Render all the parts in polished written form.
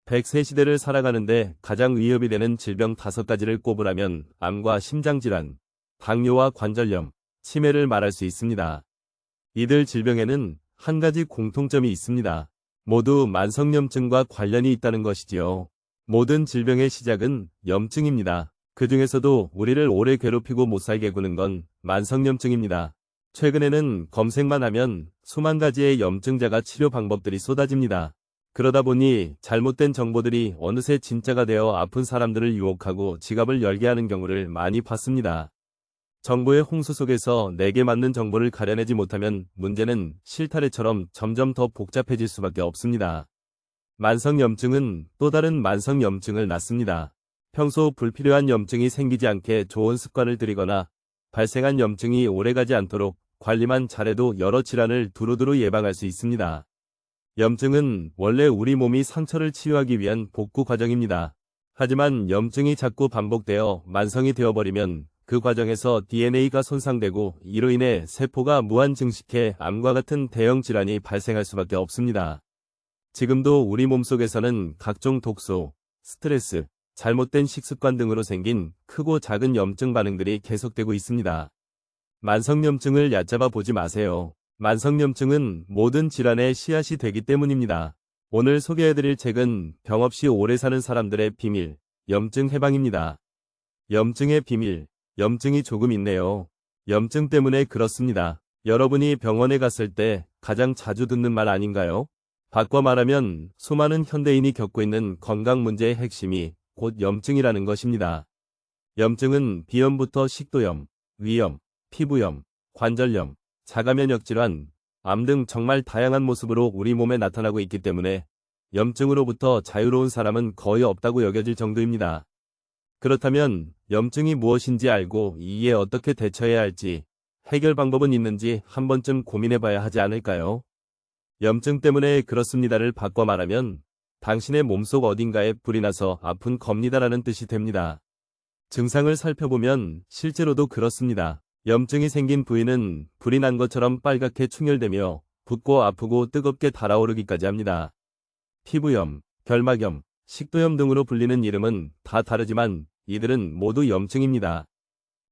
100세 시대를 살아가는데 가장 위협이 되는 질병 5가지를 꼽으라면 암과 심장질환, 당뇨와 관절염, 치매를 말할 수 있습니다. 이들 질병에는 한 가지 공통점이 있습니다. 모두 만성염증과 관련이 있다는 것이지요. 모든 질병의 시작은 염증입니다. 그 중에서도 우리를 오래 괴롭히고 못살게 구는 건 만성염증입니다. 최근에는 검색만 하면 수만 가지의 염증자가 치료 방법들이 쏟아집니다. 그러다 보니 잘못된 정보들이 어느새 진짜가 되어 아픈 사람들을 유혹하고 지갑을 열게 하는 경우를 많이 봤습니다. 정보의 홍수 속에서 내게 맞는 정보를 가려내지 못하면 문제는 실타래처럼 점점 더 복잡해질 수밖에 없습니다. 만성염증은 또 다른 만성염증을 낳습니다. 평소 불필요한 염증이 생기지 않게 좋은 습관을 들이거나 발생한 염증이 오래가지 않도록 관리만 잘해도 여러 질환을 두루두루 예방할 수 있습니다. 염증은 원래 우리 몸이 상처를 치유하기 위한 복구 과정입니다. 하지만 염증이 자꾸 반복되어 만성이 되어버리면 그 과정에서 DNA가 손상되고 이로 인해 세포가 무한 증식해 암과 같은 대형 질환이 발생할 수밖에 없습니다. 지금도 우리 몸속에서는 각종 독소, 스트레스, 잘못된 식습관 등으로 생긴 크고 작은 염증 반응들이 계속되고 있습니다. 만성염증을 얕잡아 보지 마세요. 만성염증은 모든 질환의 씨앗이 되기 때문입니다. 오늘 소개해드릴 책은 병 없이 오래 사는 사람들의 비밀, 염증 해방입니다. 염증의 비밀, 염증이 조금 있네요. 염증 때문에 그렇습니다. 여러분이 병원에 갔을 때 가장 자주 듣는 말 아닌가요? 바꿔 말하면 수많은 현대인이 겪고 있는 건강 문제의 핵심이 곧 염증이라는 것입니다. 염증은 비염부터 식도염, 위염, 피부염, 관절염, 자가면역질환, 암 등 정말 다양한 모습으로 우리 몸에 나타나고 있기 때문에 염증으로부터 자유로운 사람은 거의 없다고 여겨질 정도입니다. 그렇다면 염증이 무엇인지 알고 이에 어떻게 대처해야 할지, 해결 방법은 있는지 한 번쯤 고민해봐야 하지 않을까요? 염증 때문에 그렇습니다를 바꿔 말하면 당신의 몸속 어딘가에 불이 나서 아픈 겁니다라는 뜻이 됩니다. 증상을 살펴보면 실제로도 그렇습니다. 염증이 생긴 부위는 불이 난 것처럼 빨갛게 충혈되며 붓고 아프고 뜨겁게 달아오르기까지 합니다. 피부염, 결막염, 식도염 등으로 불리는 이름은 다 다르지만 이들은 모두 염증입니다.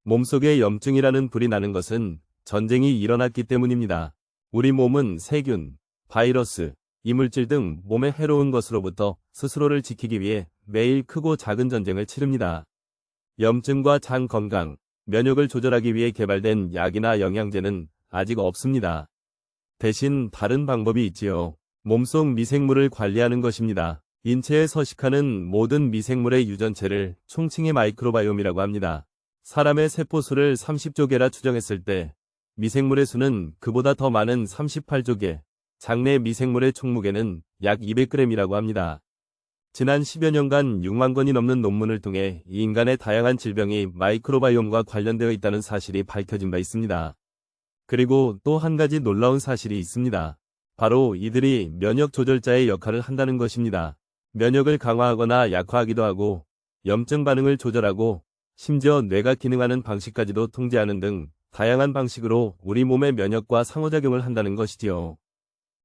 몸속에 염증이라는 불이 나는 것은 전쟁이 일어났기 때문입니다. 우리 몸은 세균, 바이러스, 이물질 등 몸에 해로운 것으로부터 스스로를 지키기 위해 매일 크고 작은 전쟁을 치릅니다. 염증과 장 건강, 면역을 조절하기 위해 개발된 약이나 영양제는 아직 없습니다. 대신 다른 방법이 있지요. 몸속 미생물을 관리하는 것입니다. 인체에 서식하는 모든 미생물의 유전체를 총칭해 마이크로바이옴이라고 합니다. 사람의 세포수를 30조 개라 추정했을 때 미생물의 수는 그보다 더 많은 38조 개, 장내 미생물의 총무게는 약 200g이라고 합니다. 지난 10여 년간 6만 건이 넘는 논문을 통해 이 인간의 다양한 질병이 마이크로바이옴과 관련되어 있다는 사실이 밝혀진 바 있습니다. 그리고 또 한 가지 놀라운 사실이 있습니다. 바로 이들이 면역 조절자의 역할을 한다는 것입니다. 면역을 강화하거나 약화하기도 하고 염증 반응을 조절하고 심지어 뇌가 기능하는 방식까지도 통제하는 등 다양한 방식으로 우리 몸의 면역과 상호작용을 한다는 것이지요.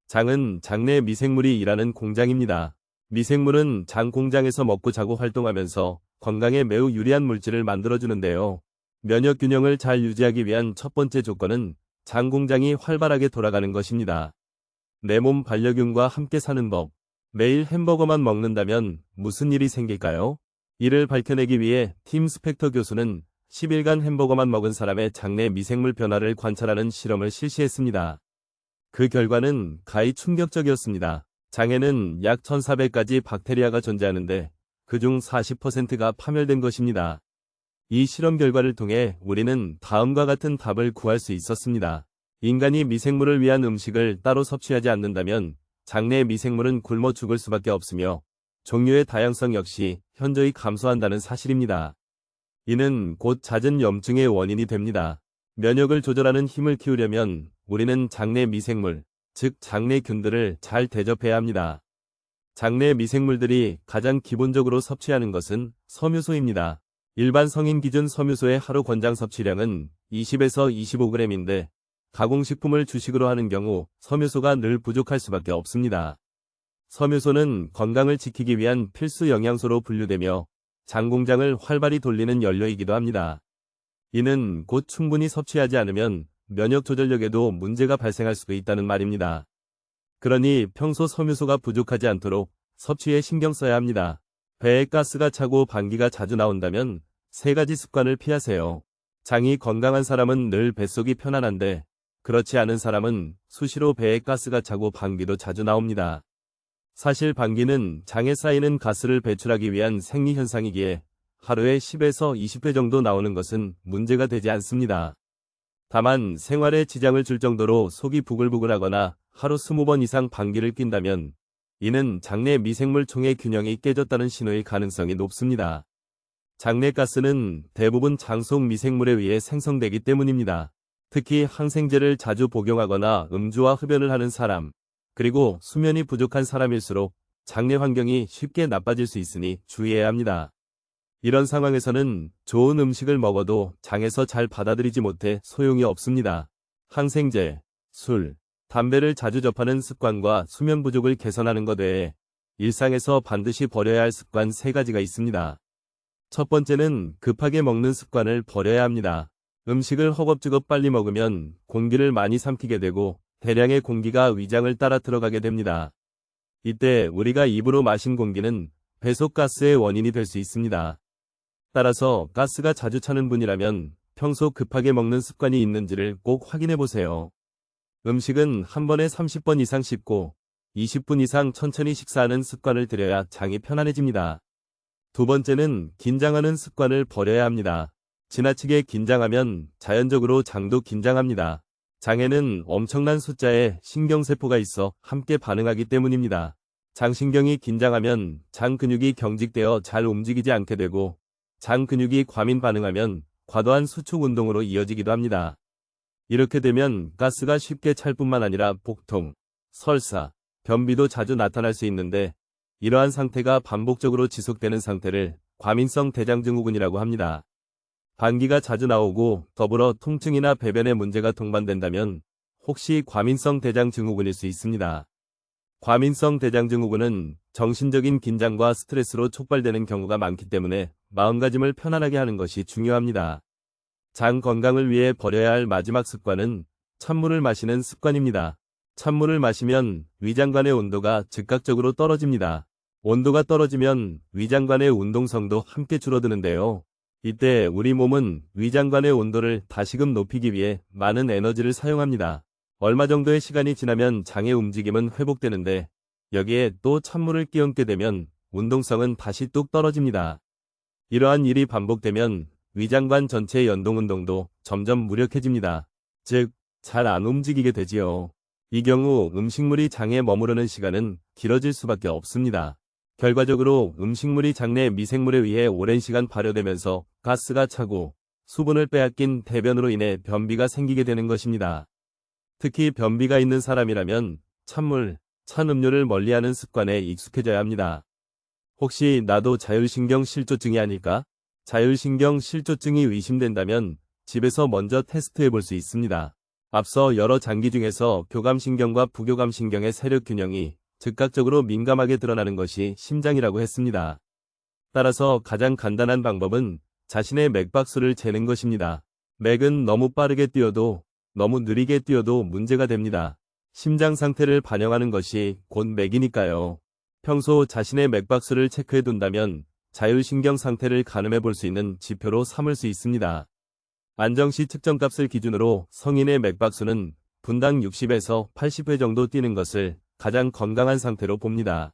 장은 장내 미생물이 일하는 공장입니다. 미생물은 장 공장에서 먹고 자고 활동하면서 건강에 매우 유리한 물질을 만들어주는데요. 면역 균형을 잘 유지하기 위한 첫 번째 조건은 장 공장이 활발하게 돌아가는 것입니다. 내 몸 반려균과 함께 사는 법. 매일 햄버거만 먹는다면 무슨 일이 생길까요? 이를 밝혀내기 위해 팀 스펙터 교수는 10일간 햄버거만 먹은 사람의 장내 미생물 변화를 관찰하는 실험을 실시했습니다. 그 결과는 가히 충격적이었습니다. 장에는 약 1400가지 박테리아가 존재하는데 그중 40%가 파멸된 것입니다. 이 실험 결과를 통해 우리는 다음과 같은 답을 구할 수 있었습니다. 인간이 미생물을 위한 음식을 따로 섭취하지 않는다면 장내 미생물은 굶어 죽을 수밖에 없으며 종류의 다양성 역시 현저히 감소한다는 사실입니다. 이는 곧 잦은 염증의 원인이 됩니다. 면역을 조절하는 힘을 키우려면 우리는 장내 미생물, 즉 장내균들을 잘 대접해야 합니다. 장내 미생물들이 가장 기본적으로 섭취하는 것은 섬유소입니다. 일반 성인 기준 섬유소의 하루 권장 섭취량은 20에서 25g인데 가공식품을 주식으로 하는 경우 섬유소가 늘 부족할 수밖에 없습니다. 섬유소는 건강을 지키기 위한 필수 영양소로 분류되며 장 공장을 활발히 돌리는 연료이기도 합니다. 이는 곧 충분히 섭취하지 않으면 면역 조절력에도 문제가 발생할 수도 있다는 말입니다. 그러니 평소 섬유소가 부족하지 않도록 섭취에 신경 써야 합니다. 배에 가스가 차고 방귀가 자주 나온다면 3가지 습관을 피하세요. 장이 건강한 사람은 늘 뱃속이 편안한데 그렇지 않은 사람은 수시로 배에 가스가 차고 방귀도 자주 나옵니다. 사실 방귀는 장에 쌓이는 가스를 배출하기 위한 생리현상이기에 하루에 10에서 20회 정도 나오는 것은 문제가 되지 않습니다. 다만 생활에 지장을 줄 정도로 속이 부글부글하거나 하루 20번 이상 방귀를 낀다면 이는 장내 미생물 총의 균형이 깨졌다는 신호일 가능성이 높습니다. 장내 가스는 대부분 장 속 미생물에 의해 생성되기 때문입니다. 특히 항생제를 자주 복용하거나 음주와 흡연을 하는 사람, 그리고 수면이 부족한 사람일수록 장내 환경이 쉽게 나빠질 수 있으니 주의해야 합니다. 이런 상황에서는 좋은 음식을 먹어도 장에서 잘 받아들이지 못해 소용이 없습니다. 항생제, 술, 담배를 자주 접하는 습관과 수면 부족을 개선하는 것 외에 일상에서 반드시 버려야 할 습관 3가지가 있습니다. 첫 번째는 급하게 먹는 습관을 버려야 합니다. 음식을 허겁지겁 빨리 먹으면 공기를 많이 삼키게 되고 대량의 공기가 위장을 따라 들어가게 됩니다. 이때 우리가 입으로 마신 공기는 배속 가스의 원인이 될 수 있습니다. 따라서 가스가 자주 차는 분이라면 평소 급하게 먹는 습관이 있는지를 꼭 확인해 보세요. 음식은 한 번에 30번 이상 씹고 20분 이상 천천히 식사하는 습관을 들여야 장이 편안해집니다. 두 번째는 긴장하는 습관을 버려야 합니다. 지나치게 긴장하면 자연적으로 장도 긴장합니다. 장에는 엄청난 숫자의 신경세포가 있어 함께 반응하기 때문입니다. 장신경이 긴장하면 장 근육이 경직되어 잘 움직이지 않게 되고 장 근육이 과민 반응하면 과도한 수축 운동으로 이어지기도 합니다. 이렇게 되면 가스가 쉽게 찰 뿐만 아니라 복통, 설사, 변비도 자주 나타날 수 있는데 이러한 상태가 반복적으로 지속되는 상태를 과민성 대장증후군이라고 합니다. 방귀가 자주 나오고 더불어 통증이나 배변에 문제가 동반된다면 혹시 과민성 대장증후군일 수 있습니다. 과민성 대장증후군은 정신적인 긴장과 스트레스로 촉발되는 경우가 많기 때문에 마음가짐을 편안하게 하는 것이 중요합니다. 장 건강을 위해 버려야 할 마지막 습관은 찬물을 마시는 습관입니다. 찬물을 마시면 위장관의 온도가 즉각적으로 떨어집니다. 온도가 떨어지면 위장관의 운동성도 함께 줄어드는데요. 이때 우리 몸은 위장관의 온도를 다시금 높이기 위해 많은 에너지를 사용합니다. 얼마 정도의 시간이 지나면 장의 움직임은 회복되는데 여기에 또 찬물을 끼얹게 되면 운동성은 다시 뚝 떨어집니다. 이러한 일이 반복되면 위장관 전체의 연동운동도 점점 무력해집니다. 즉, 잘 안 움직이게 되지요. 이 경우 음식물이 장에 머무르는 시간은 길어질 수밖에 없습니다. 결과적으로 음식물이 장내 미생물에 의해 오랜 시간 발효되면서 가스가 차고 수분을 빼앗긴 대변으로 인해 변비가 생기게 되는 것입니다. 특히 변비가 있는 사람이라면 찬물, 찬 음료를 멀리하는 습관에 익숙해져야 합니다. 혹시 나도 자율신경 실조증이 아닐까? 자율신경 실조증이 의심된다면 집에서 먼저 테스트해 볼 수 있습니다. 앞서 여러 장기 중에서 교감신경과 부교감신경의 세력 균형이 즉각적으로 민감하게 드러나는 것이 심장이라고 했습니다. 따라서 가장 간단한 방법은 자신의 맥박수를 재는 것입니다. 맥은 너무 빠르게 뛰어도 너무 느리게 뛰어도 문제가 됩니다. 심장 상태를 반영하는 것이 곧 맥이니까요. 평소 자신의 맥박수를 체크해 둔다면 자율신경 상태를 가늠해 볼 수 있는 지표로 삼을 수 있습니다. 안정시 측정값을 기준으로 성인의 맥박수는 분당 60에서 80회 정도 뛰는 것을 가장 건강한 상태로 봅니다.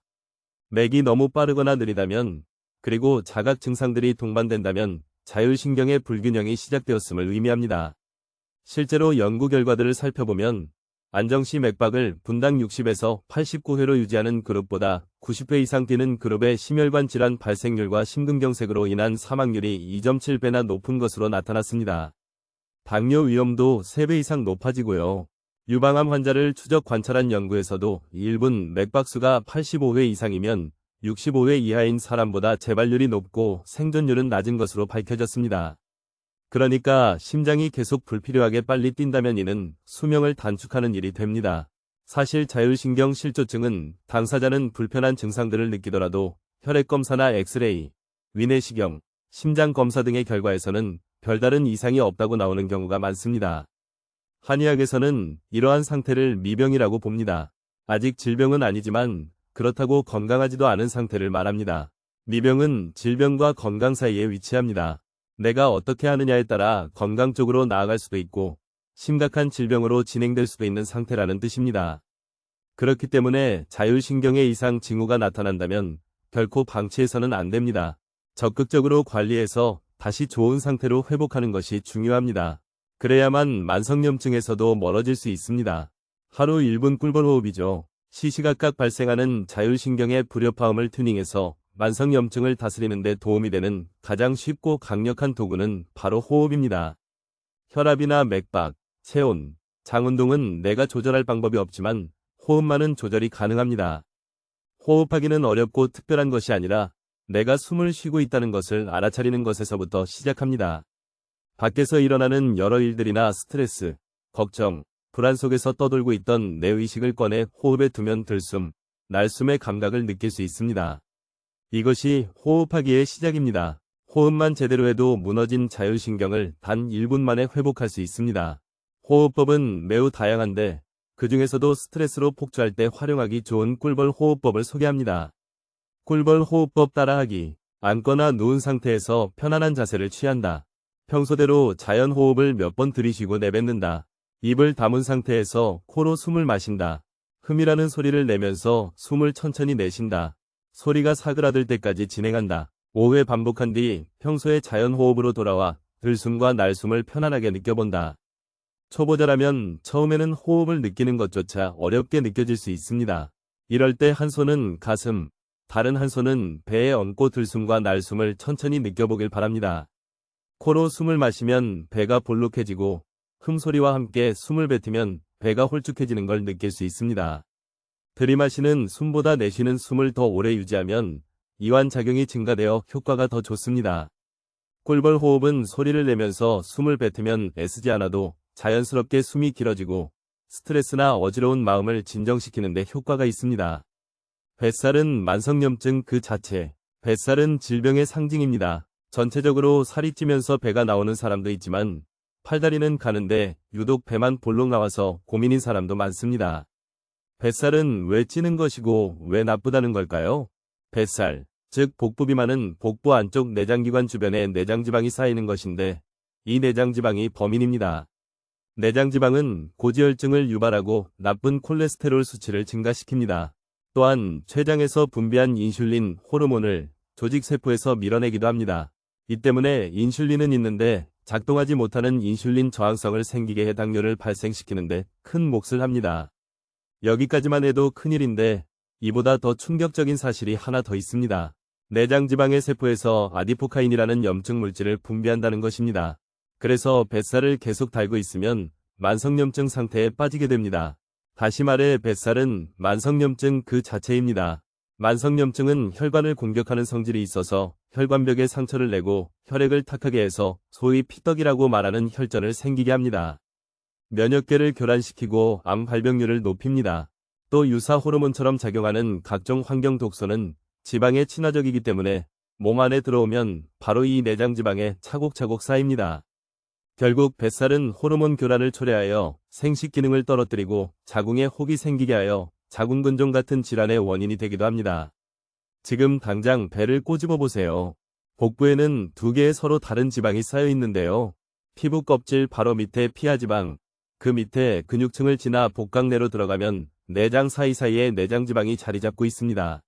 맥이 너무 빠르거나 느리다면, 그리고 자각 증상들이 동반된다면 자율신경의 불균형이 시작되었음을 의미합니다. 실제로 연구 결과들을 살펴보면 안정시 맥박을 분당 60에서 89회로 유지하는 그룹보다 90회 이상 뛰는 그룹의 심혈관 질환 발생률과 심근경색으로 인한 사망률이 2.7배나 높은 것으로 나타났습니다. 당뇨 위험도 3배 이상 높아지고요. 유방암 환자를 추적 관찰한 연구에서도 1분 맥박수가 85회 이상이면 65회 이하인 사람보다 재발률이 높고 생존율은 낮은 것으로 밝혀졌습니다. 그러니까 심장이 계속 불필요하게 빨리 뛴다면 이는 수명을 단축하는 일이 됩니다. 사실 자율신경 실조증은 당사자는 불편한 증상들을 느끼더라도 혈액검사나 엑스레이, 위내시경, 심장검사 등의 결과에서는 별다른 이상이 없다고 나오는 경우가 많습니다. 한의학에서는 이러한 상태를 미병이라고 봅니다. 아직 질병은 아니지만 그렇다고 건강하지도 않은 상태를 말합니다. 미병은 질병과 건강 사이에 위치합니다. 내가 어떻게 하느냐에 따라 건강 쪽으로 나아갈 수도 있고 심각한 질병으로 진행될 수도 있는 상태라는 뜻입니다. 그렇기 때문에 자율신경의 이상 징후가 나타난다면 결코 방치해서는 안 됩니다. 적극적으로 관리해서 다시 좋은 상태로 회복하는 것이 중요합니다. 그래야만 만성염증에서도 멀어질 수 있습니다. 하루 1분 꿀벌 호흡이죠. 시시각각 발생하는 자율신경의 불협화음을 튜닝해서 만성염증을 다스리는 데 도움이 되는 가장 쉽고 강력한 도구는 바로 호흡입니다. 혈압이나 맥박, 체온, 장운동은 내가 조절할 방법이 없지만 호흡만은 조절이 가능합니다. 호흡하기는 어렵고 특별한 것이 아니라 내가 숨을 쉬고 있다는 것을 알아차리는 것에서부터 시작합니다. 밖에서 일어나는 여러 일들이나 스트레스, 걱정, 불안 속에서 떠돌고 있던 내 의식을 꺼내 호흡에 두면 들숨, 날숨의 감각을 느낄 수 있습니다. 이것이 호흡하기의 시작입니다. 호흡만 제대로 해도 무너진 자율신경을 단 1분 만에 회복할 수 있습니다. 호흡법은 매우 다양한데 그 중에서도 스트레스로 폭주할 때 활용하기 좋은 꿀벌 호흡법을 소개합니다. 꿀벌 호흡법 따라하기. 앉거나 누운 상태에서 편안한 자세를 취한다. 평소대로 자연 호흡을 몇 번 들이쉬고 내뱉는다. 입을 다문 상태에서 코로 숨을 마신다. 흠이라는 소리를 내면서 숨을 천천히 내쉰다. 소리가 사그라들 때까지 진행한다. 5회 반복한 뒤 평소의 자연 호흡으로 돌아와 들숨과 날숨을 편안하게 느껴본다. 초보자라면 처음에는 호흡을 느끼는 것조차 어렵게 느껴질 수 있습니다. 이럴 때 한 손은 가슴, 다른 한 손은 배에 얹고 들숨과 날숨을 천천히 느껴보길 바랍니다. 코로 숨을 마시면 배가 볼록해지고 흠소리와 함께 숨을 뱉으면 배가 홀쭉해지는 걸 느낄 수 있습니다. 들이마시는 숨보다 내쉬는 숨을 더 오래 유지하면 이완작용이 증가되어 효과가 더 좋습니다. 꿀벌 호흡은 소리를 내면서 숨을 뱉으면 애쓰지 않아도 자연스럽게 숨이 길어지고 스트레스나 어지러운 마음을 진정시키는 데 효과가 있습니다. 뱃살은 만성염증 그 자체. 뱃살은 질병의 상징입니다. 전체적으로 살이 찌면서 배가 나오는 사람도 있지만 팔다리는 가는데 유독 배만 볼록 나와서 고민인 사람도 많습니다. 뱃살은 왜 찌는 것이고 왜 나쁘다는 걸까요? 뱃살, 즉 복부 비만은 복부 안쪽 내장기관 주변에 내장지방이 쌓이는 것인데 이 내장지방이 범인입니다. 내장지방은 고지혈증을 유발하고 나쁜 콜레스테롤 수치를 증가시킵니다. 또한 췌장에서 분비한 인슐린 호르몬을 조직세포에서 밀어내기도 합니다. 이 때문에 인슐린은 있는데 작동하지 못하는 인슐린 저항성을 생기게 해 당뇨를 발생시키는데 큰 몫을 합니다. 여기까지만 해도 큰일인데 이보다 더 충격적인 사실이 하나 더 있습니다. 내장지방의 세포에서 아디포카인이라는 염증 물질을 분비한다는 것입니다. 그래서 뱃살을 계속 달고 있으면 만성염증 상태에 빠지게 됩니다. 다시 말해 뱃살은 만성염증 그 자체입니다. 만성염증은 혈관을 공격하는 성질이 있어서 혈관벽에 상처를 내고 혈액을 탁하게 해서 소위 피떡이라고 말하는 혈전을 생기게 합니다. 면역계를 교란시키고 암 발병률을 높입니다. 또 유사 호르몬처럼 작용하는 각종 환경 독소는 지방에 친화적이기 때문에 몸 안에 들어오면 바로 이 내장지방에 차곡차곡 쌓입니다. 결국 뱃살은 호르몬 교란을 초래하여 생식 기능을 떨어뜨리고 자궁에 혹이 생기게 하여 자궁근종 같은 질환의 원인이 되기도 합니다. 지금 당장 배를 꼬집어 보세요. 복부에는 두 개의 서로 다른 지방이 쌓여 있는데요. 피부 껍질 바로 밑에 피하지방, 그 밑에 근육층을 지나 복강 내로 들어가면 내장 사이사이에 내장지방이 자리 잡고 있습니다.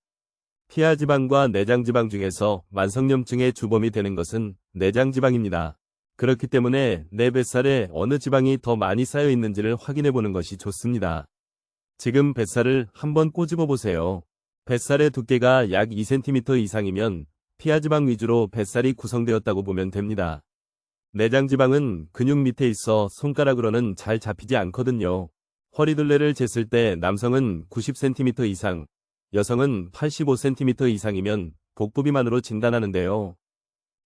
피하지방과 내장지방 중에서 만성염증의 주범이 되는 것은 내장지방입니다. 그렇기 때문에 내 뱃살에 어느 지방이 더 많이 쌓여 있는지를 확인해 보는 것이 좋습니다. 지금 뱃살을 한번 꼬집어 보세요. 뱃살의 두께가 약 2cm 이상이면 피하지방 위주로 뱃살이 구성되었다고 보면 됩니다. 내장지방은 근육 밑에 있어 손가락으로는 잘 잡히지 않거든요. 허리둘레를 쟀을 때 남성은 90cm 이상, 여성은 85cm 이상이면 복부 비만으로 진단하는데요.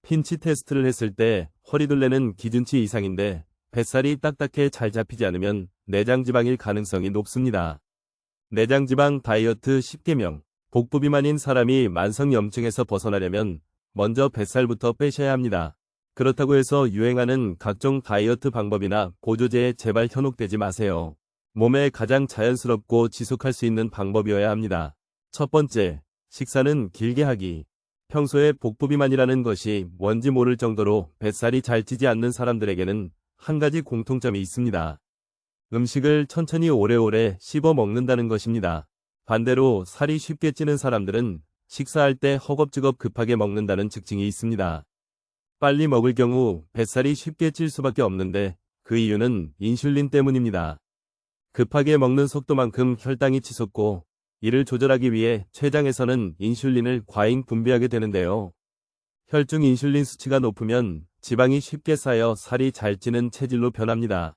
핀치 테스트를 했을 때 허리둘레는 기준치 이상인데 뱃살이 딱딱해 잘 잡히지 않으면 내장지방일 가능성이 높습니다. 내장지방 다이어트 10계명. 복부비만인 사람이 만성염증에서 벗어나려면 먼저 뱃살부터 빼셔야 합니다. 그렇다고 해서 유행하는 각종 다이어트 방법이나 보조제에 제발 현혹되지 마세요. 몸에 가장 자연스럽고 지속할 수 있는 방법이어야 합니다. 첫 번째, 식사는 길게 하기. 평소에 복부비만이라는 것이 뭔지 모를 정도로 뱃살이 잘 찌지 않는 사람들에게는 한 가지 공통점이 있습니다. 음식을 천천히 오래오래 씹어 먹는다는 것입니다. 반대로 살이 쉽게 찌는 사람들은 식사할 때 허겁지겁 급하게 먹는다는 특징이 있습니다. 빨리 먹을 경우 뱃살이 쉽게 찔 수밖에 없는데 그 이유는 인슐린 때문입니다. 급하게 먹는 속도만큼 혈당이 치솟고 이를 조절하기 위해 췌장에서는 인슐린을 과잉 분비하게 되는데요. 혈중 인슐린 수치가 높으면 지방이 쉽게 쌓여 살이 잘 찌는 체질로 변합니다.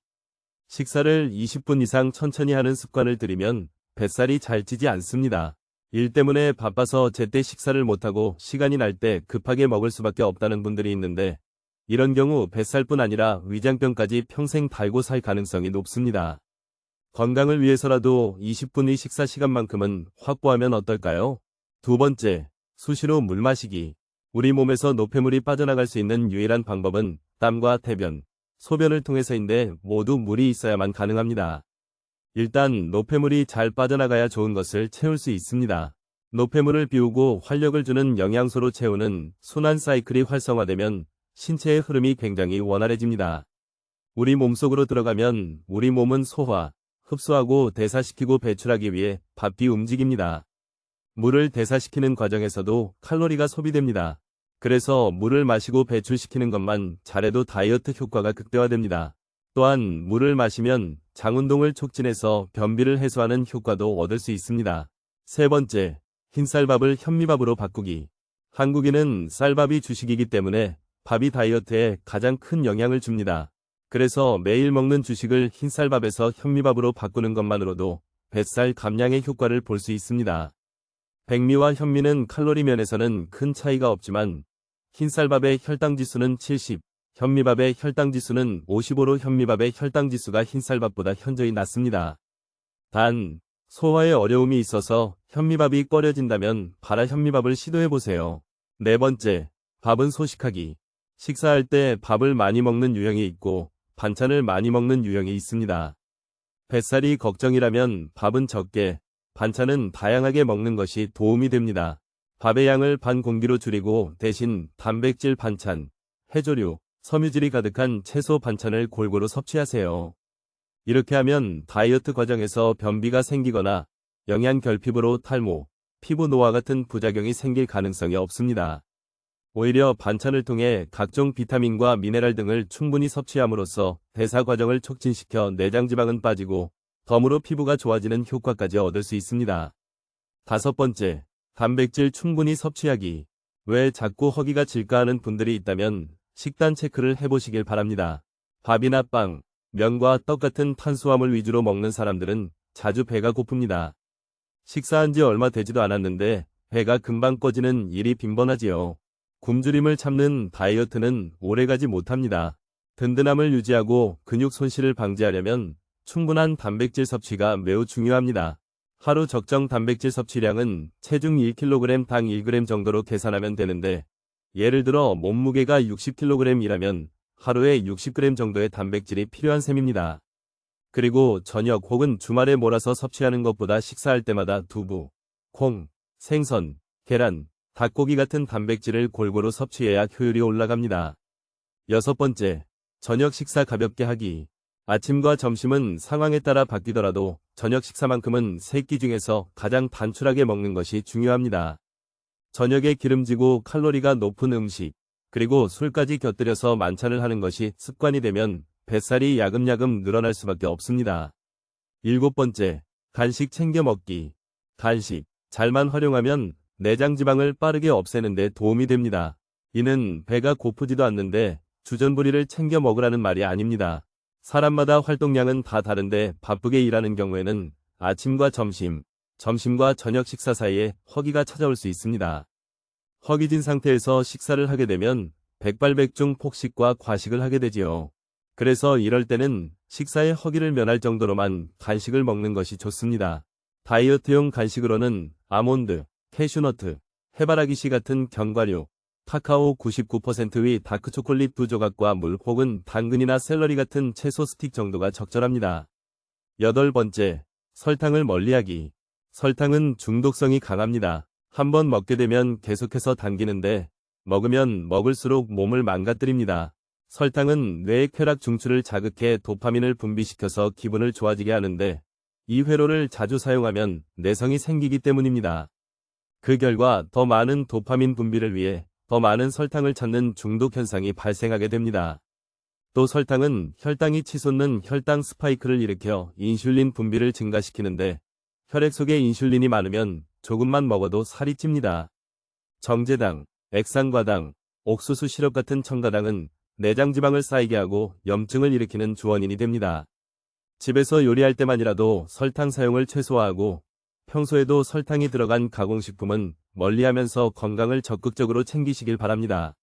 식사를 20분 이상 천천히 하는 습관을 들이면 뱃살이 잘 찌지 않습니다. 일 때문에 바빠서 제때 식사를 못하고 시간이 날 때 급하게 먹을 수밖에 없다는 분들이 있는데 이런 경우 뱃살뿐 아니라 위장병까지 평생 달고 살 가능성이 높습니다. 건강을 위해서라도 20분의 식사 시간만큼은 확보하면 어떨까요? 두 번째, 수시로 물 마시기. 우리 몸에서 노폐물이 빠져나갈 수 있는 유일한 방법은 땀과 대변, 소변을 통해서인데 모두 물이 있어야만 가능합니다. 일단 노폐물이 잘 빠져나가야 좋은 것을 채울 수 있습니다. 노폐물을 비우고 활력을 주는 영양소로 채우는 순환 사이클이 활성화되면 신체의 흐름이 굉장히 원활해집니다. 우리 몸속으로 들어가면 우리 몸은 소화, 흡수하고 대사시키고 배출하기 위해 바삐 움직입니다. 물을 대사시키는 과정에서도 칼로리가 소비됩니다. 그래서 물을 마시고 배출시키는 것만 잘해도 다이어트 효과가 극대화됩니다. 또한 물을 마시면 장운동을 촉진해서 변비를 해소하는 효과도 얻을 수 있습니다. 세 번째, 흰쌀밥을 현미밥으로 바꾸기. 한국인은 쌀밥이 주식이기 때문에 밥이 다이어트에 가장 큰 영향을 줍니다. 그래서 매일 먹는 주식을 흰쌀밥에서 현미밥으로 바꾸는 것만으로도 뱃살 감량의 효과를 볼 수 있습니다. 백미와 현미는 칼로리 면에서는 큰 차이가 없지만 흰쌀밥의 혈당지수는 70, 현미밥의 혈당지수는 55로 현미밥의 혈당지수가 흰쌀밥보다 현저히 낮습니다. 단, 소화에 어려움이 있어서 현미밥이 꺼려진다면 발화 현미밥을 시도해보세요. 네 번째, 밥은 소식하기. 식사할 때 밥을 많이 먹는 유형이 있고 반찬을 많이 먹는 유형이 있습니다. 뱃살이 걱정이라면 밥은 적게, 반찬은 다양하게 먹는 것이 도움이 됩니다. 밥의 양을 반 공기로 줄이고 대신 단백질 반찬, 해조류, 섬유질이 가득한 채소 반찬을 골고루 섭취하세요. 이렇게 하면 다이어트 과정에서 변비가 생기거나 영양결핍으로 탈모, 피부 노화 같은 부작용이 생길 가능성이 없습니다. 오히려 반찬을 통해 각종 비타민과 미네랄 등을 충분히 섭취함으로써 대사 과정을 촉진시켜 내장지방은 빠지고 덤으로 피부가 좋아지는 효과까지 얻을 수 있습니다. 다섯 번째, 단백질 충분히 섭취하기. 왜 자꾸 허기가 질까 하는 분들이 있다면 식단 체크를 해보시길 바랍니다. 밥이나 빵, 면과 떡 같은 탄수화물 위주로 먹는 사람들은 자주 배가 고픕니다. 식사한 지 얼마 되지도 않았는데 배가 금방 꺼지는 일이 빈번하지요. 굶주림을 참는 다이어트는 오래가지 못합니다. 든든함을 유지하고 근육 손실을 방지하려면 충분한 단백질 섭취가 매우 중요합니다. 하루 적정 단백질 섭취량은 체중 1kg 당 1g 정도로 계산하면 되는데 예를 들어 몸무게가 60kg이라면 하루에 60g 정도의 단백질이 필요한 셈입니다. 그리고 저녁 혹은 주말에 몰아서 섭취하는 것보다 식사할 때마다 두부, 콩, 생선, 계란, 닭고기 같은 단백질을 골고루 섭취해야 효율이 올라갑니다. 여섯 번째, 저녁 식사 가볍게 하기. 아침과 점심은 상황에 따라 바뀌더라도 저녁 식사만큼은 세 끼 중에서 가장 단출하게 먹는 것이 중요합니다. 저녁에 기름지고 칼로리가 높은 음식, 그리고 술까지 곁들여서 만찬을 하는 것이 습관이 되면 뱃살이 야금야금 늘어날 수밖에 없습니다. 일곱 번째, 간식 챙겨 먹기. 간식, 잘만 활용하면 내장 지방을 빠르게 없애는 데 도움이 됩니다. 이는 배가 고프지도 않는데 주전부리를 챙겨 먹으라는 말이 아닙니다. 사람마다 활동량은 다 다른데 바쁘게 일하는 경우에는 아침과 점심, 점심과 저녁 식사 사이에 허기가 찾아올 수 있습니다. 허기진 상태에서 식사를 하게 되면 백발백중 폭식과 과식을 하게 되지요. 그래서 이럴 때는 식사의 허기를 면할 정도로만 간식을 먹는 것이 좋습니다. 다이어트용 간식으로는 아몬드, 캐슈너트, 해바라기씨 같은 견과류, 카카오 99%의 다크초콜릿 2조각과 물 혹은 당근이나 샐러리 같은 채소 스틱 정도가 적절합니다. 8번째, 설탕을 멀리하기. 설탕은 중독성이 강합니다. 한번 먹게 되면 계속해서 당기는데 먹으면 먹을수록 몸을 망가뜨립니다. 설탕은 뇌의 쾌락 중추를 자극해 도파민을 분비시켜서 기분을 좋아지게 하는데 이 회로를 자주 사용하면 내성이 생기기 때문입니다. 그 결과 더 많은 도파민 분비를 위해 더 많은 설탕을 찾는 중독 현상이 발생하게 됩니다. 또 설탕은 혈당이 치솟는 혈당 스파이크를 일으켜 인슐린 분비를 증가시키는데 혈액 속에 인슐린이 많으면 조금만 먹어도 살이 찝니다. 정제당, 액상과당, 옥수수 시럽 같은 첨가당은 내장 지방을 쌓이게 하고 염증을 일으키는 주원인이 됩니다. 집에서 요리할 때만이라도 설탕 사용을 최소화하고 평소에도 설탕이 들어간 가공식품은 멀리하면서 건강을 적극적으로 챙기시길 바랍니다.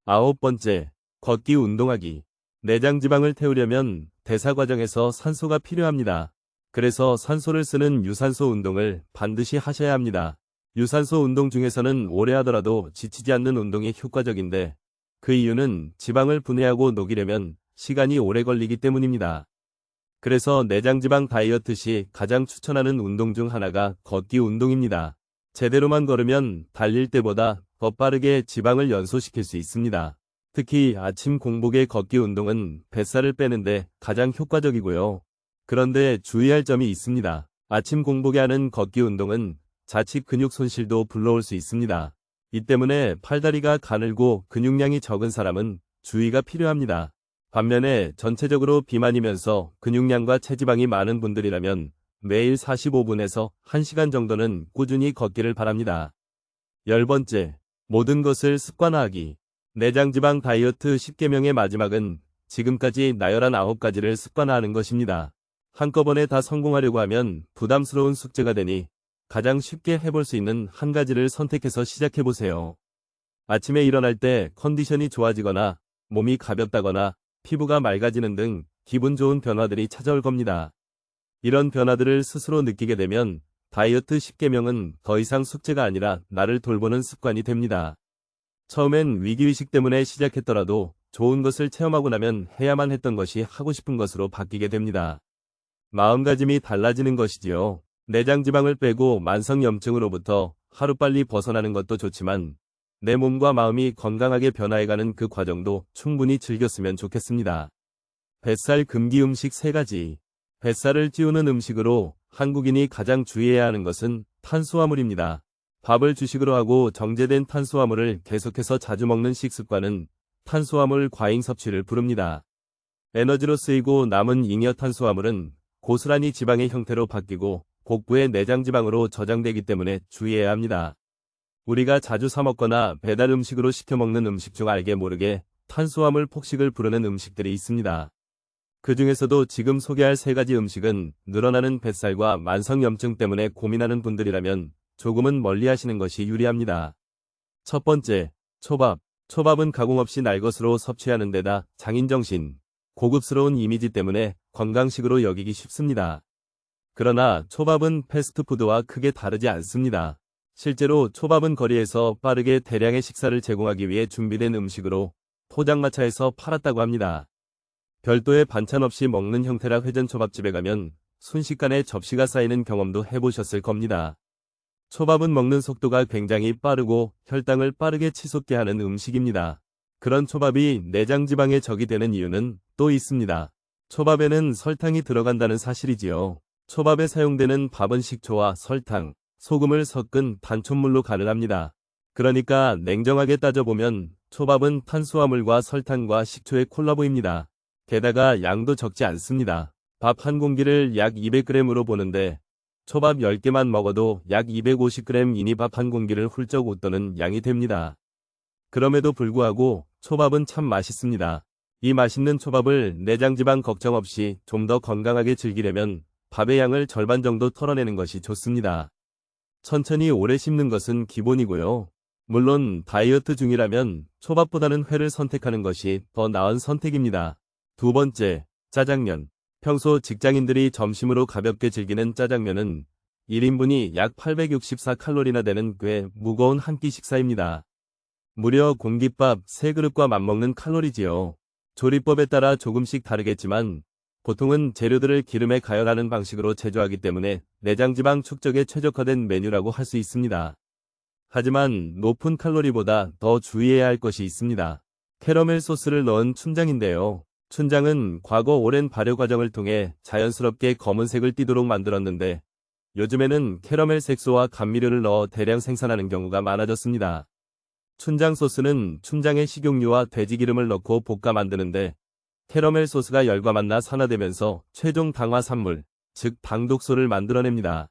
9번째, 걷기 운동하기. 내장 지방을 태우려면 대사 과정에서 산소가 필요합니다. 그래서 산소를 쓰는 유산소 운동을 반드시 하셔야 합니다. 유산소 운동 중에서는 오래 하더라도 지치지 않는 운동이 효과적인데 그 이유는 지방을 분해하고 녹이려면 시간이 오래 걸리기 때문입니다. 그래서 내장지방 다이어트 시 가장 추천하는 운동 중 하나가 걷기 운동입니다. 제대로만 걸으면 달릴 때보다 더 빠르게 지방을 연소시킬 수 있습니다. 특히 아침 공복의 걷기 운동은 뱃살을 빼는데 가장 효과적이고요. 그런데 주의할 점이 있습니다. 아침 공복에 하는 걷기 운동은 자칫 근육 손실도 불러올 수 있습니다. 이 때문에 팔다리가 가늘고 근육량이 적은 사람은 주의가 필요합니다. 반면에 전체적으로 비만이면서 근육량과 체지방이 많은 분들이라면 매일 45분에서 1시간 정도는 꾸준히 걷기를 바랍니다. 10번째, 모든 것을 습관화하기. 내장지방 다이어트 10계명의 마지막은 지금까지 나열한 9가지를 습관화하는 것입니다. 한꺼번에 다 성공하려고 하면 부담스러운 숙제가 되니 가장 쉽게 해볼 수 있는 한 가지를 선택해서 시작해보세요. 아침에 일어날 때 컨디션이 좋아지거나 몸이 가볍다거나 피부가 맑아지는 등 기분 좋은 변화들이 찾아올 겁니다. 이런 변화들을 스스로 느끼게 되면 다이어트 10계명은 더 이상 숙제가 아니라 나를 돌보는 습관이 됩니다. 처음엔 위기의식 때문에 시작했더라도 좋은 것을 체험하고 나면 해야만 했던 것이 하고 싶은 것으로 바뀌게 됩니다. 마음가짐이 달라지는 것이지요. 내장지방을 빼고 만성염증으로부터 하루빨리 벗어나는 것도 좋지만 내 몸과 마음이 건강하게 변화해가는 그 과정도 충분히 즐겼으면 좋겠습니다. 뱃살 금기 음식 3가지. 뱃살을 찌우는 음식으로 한국인이 가장 주의해야 하는 것은 탄수화물입니다. 밥을 주식으로 하고 정제된 탄수화물을 계속해서 자주 먹는 식습관은 탄수화물 과잉 섭취를 부릅니다. 에너지로 쓰이고 남은 잉여 탄수화물은 고스란히 지방의 형태로 바뀌고 복부의 내장지방으로 저장되기 때문에 주의해야 합니다. 우리가 자주 사 먹거나 배달 음식으로 시켜 먹는 음식 중 알게 모르게 탄수화물 폭식을 부르는 음식들이 있습니다. 그 중에서도 지금 소개할 3가지 음식은 늘어나는 뱃살과 만성염증 때문에 고민하는 분들이라면 조금은 멀리하시는 것이 유리합니다. 첫 번째, 초밥. 초밥은 가공 없이 날 것으로 섭취하는 데다 장인정신, 고급스러운 이미지 때문에 건강식으로 여기기 쉽습니다. 그러나 초밥은 패스트푸드와 크게 다르지 않습니다. 실제로 초밥은 거리에서 빠르게 대량의 식사를 제공하기 위해 준비된 음식으로 포장마차에서 팔았다고 합니다. 별도의 반찬 없이 먹는 형태라 회전초밥집에 가면 순식간에 접시가 쌓이는 경험도 해보셨을 겁니다. 초밥은 먹는 속도가 굉장히 빠르고 혈당을 빠르게 치솟게 하는 음식입니다. 그런 초밥이 내장지방의 적이 되는 이유는 또 있습니다. 초밥에는 설탕이 들어간다는 사실이지요. 초밥에 사용되는 밥은 식초와 설탕, 소금을 섞은 단촛물로 간을 합니다. 그러니까 냉정하게 따져보면 초밥은 탄수화물과 설탕과 식초의 콜라보입니다. 게다가 양도 적지 않습니다. 밥 한 공기를 약 200g으로 보는데 초밥 10개만 먹어도 약 250g이니 밥 한 공기를 훌쩍 웃도는 양이 됩니다. 그럼에도 불구하고 초밥은 참 맛있습니다. 이 맛있는 초밥을 내장지방 걱정 없이 좀 더 건강하게 즐기려면 밥의 양을 절반 정도 털어내는 것이 좋습니다. 천천히 오래 씹는 것은 기본이고요. 물론 다이어트 중이라면 초밥보다는 회를 선택하는 것이 더 나은 선택입니다. 2번째, 짜장면. 평소 직장인들이 점심으로 가볍게 즐기는 짜장면은 1인분이 약 864칼로리나 되는 꽤 무거운 한 끼 식사입니다. 무려 공깃밥 3그릇과 맞먹는 칼로리지요. 조리법에 따라 조금씩 다르겠지만 보통은 재료들을 기름에 가열하는 방식으로 제조하기 때문에 내장지방 축적에 최적화된 메뉴라고 할 수 있습니다. 하지만 높은 칼로리보다 더 주의해야 할 것이 있습니다. 캐러멜 소스를 넣은 춘장인데요. 춘장은 과거 오랜 발효 과정을 통해 자연스럽게 검은색을 띠도록 만들었는데 요즘에는 캐러멜 색소와 감미료를 넣어 대량 생산하는 경우가 많아졌습니다. 춘장 소스는 춘장에 식용유와 돼지기름을 넣고 볶아 만드는데 캐러멜 소스가 열과 만나 산화되면서 최종 당화산물, 즉 당독소를 만들어냅니다.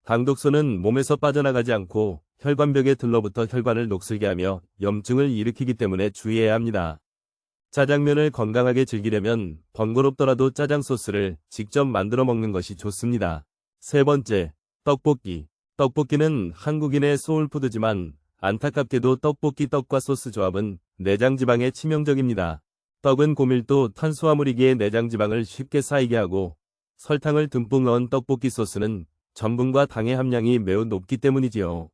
당독소는 몸에서 빠져나가지 않고 혈관벽에 들러붙어 혈관을 녹슬게 하며 염증을 일으키기 때문에 주의해야 합니다. 짜장면을 건강하게 즐기려면 번거롭더라도 짜장 소스를 직접 만들어 먹는 것이 좋습니다. 세 번째, 떡볶이. 떡볶이는 한국인의 소울푸드지만 안타깝게도 떡볶이 떡과 소스 조합은 내장지방에 치명적입니다. 떡은 고밀도 탄수화물이기에 내장지방을 쉽게 쌓이게 하고 설탕을 듬뿍 넣은 떡볶이 소스는 전분과 당의 함량이 매우 높기 때문이지요.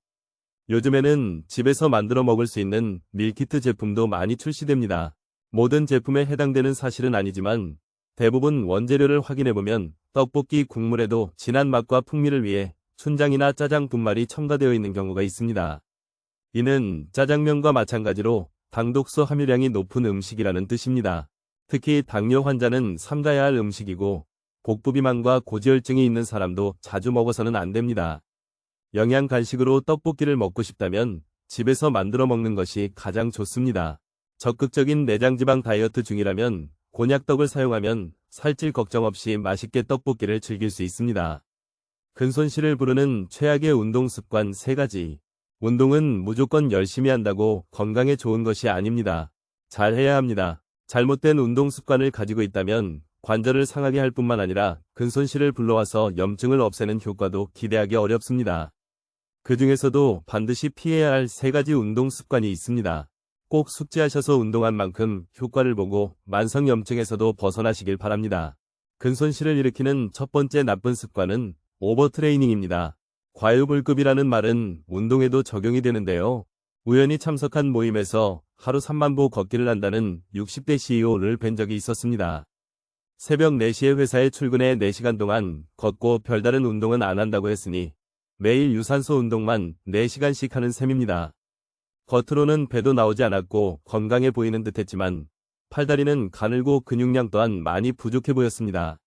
요즘에는 집에서 만들어 먹을 수 있는 밀키트 제품도 많이 출시됩니다. 모든 제품에 해당되는 사실은 아니지만 대부분 원재료를 확인해보면 떡볶이 국물에도 진한 맛과 풍미를 위해 춘장이나 짜장 분말이 첨가되어 있는 경우가 있습니다. 이는 짜장면과 마찬가지로 당독소 함유량이 높은 음식이라는 뜻입니다. 특히 당뇨 환자는 삼가야 할 음식이고 복부비만과 고지혈증이 있는 사람도 자주 먹어서는 안 됩니다. 영양 간식으로 떡볶이를 먹고 싶다면 집에서 만들어 먹는 것이 가장 좋습니다. 적극적인 내장지방 다이어트 중이라면 곤약떡을 사용하면 살찔 걱정 없이 맛있게 떡볶이를 즐길 수 있습니다. 근손실을 부르는 최악의 운동 습관 3가지. 운동은 무조건 열심히 한다고 건강에 좋은 것이 아닙니다. 잘해야 합니다. 잘못된 운동 습관을 가지고 있다면 관절을 상하게 할 뿐만 아니라 근손실을 불러와서 염증을 없애는 효과도 기대하기 어렵습니다. 그 중에서도 반드시 피해야 할 3가지 운동 습관이 있습니다. 꼭 숙지하셔서 운동한 만큼 효과를 보고 만성염증에서도 벗어나시길 바랍니다. 근손실을 일으키는 첫 번째 나쁜 습관은 오버트레이닝입니다. 과유불급이라는 말은 운동에도 적용이 되는데요. 우연히 참석한 모임에서 하루 3만보 걷기를 한다는 60대 CEO를 뵌 적이 있었습니다. 새벽 4시에 회사에 출근해 4시간 동안 걷고 별다른 운동은 안 한다고 했으니 매일 유산소 운동만 4시간씩 하는 셈입니다. 겉으로는 배도 나오지 않았고 건강해 보이는 듯했지만 팔다리는 가늘고 근육량 또한 많이 부족해 보였습니다.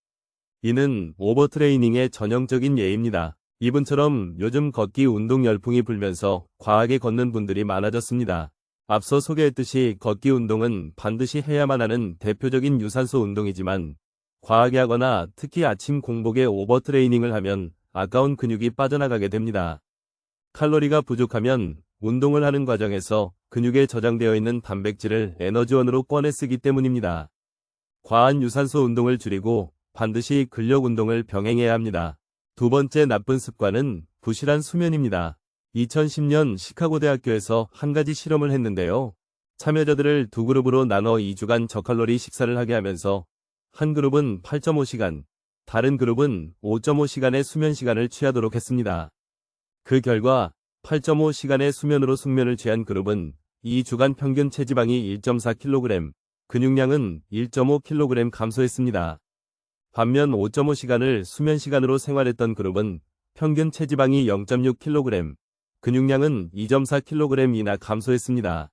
이는 오버트레이닝의 전형적인 예입니다. 이분처럼 요즘 걷기 운동 열풍이 불면서 과하게 걷는 분들이 많아졌습니다. 앞서 소개했듯이 걷기 운동은 반드시 해야만 하는 대표적인 유산소 운동이지만 과하게 하거나 특히 아침 공복에 오버트레이닝을 하면 아까운 근육이 빠져나가게 됩니다. 칼로리가 부족하면 운동을 하는 과정에서 근육에 저장되어 있는 단백질을 에너지원으로 꺼내 쓰기 때문입니다. 과한 유산소 운동을 줄이고 반드시 근력 운동을 병행해야 합니다. 두 번째 나쁜 습관은 부실한 수면입니다. 2010년 시카고 대학교에서 한 가지 실험을 했는데요. 참여자들을 2그룹으로 나눠 2주간 저칼로리 식사를 하게 하면서 한 그룹은 8.5시간, 다른 그룹은 5.5시간의 수면 시간을 취하도록 했습니다. 그 결과 8.5시간의 수면으로 숙면을 취한 그룹은 2주간 평균 체지방이 1.4kg, 근육량은 1.5kg 감소했습니다. 반면 5.5시간을 수면 시간으로 생활했던 그룹은 평균 체지방이 0.6kg, 근육량은 2.4kg이나 감소했습니다.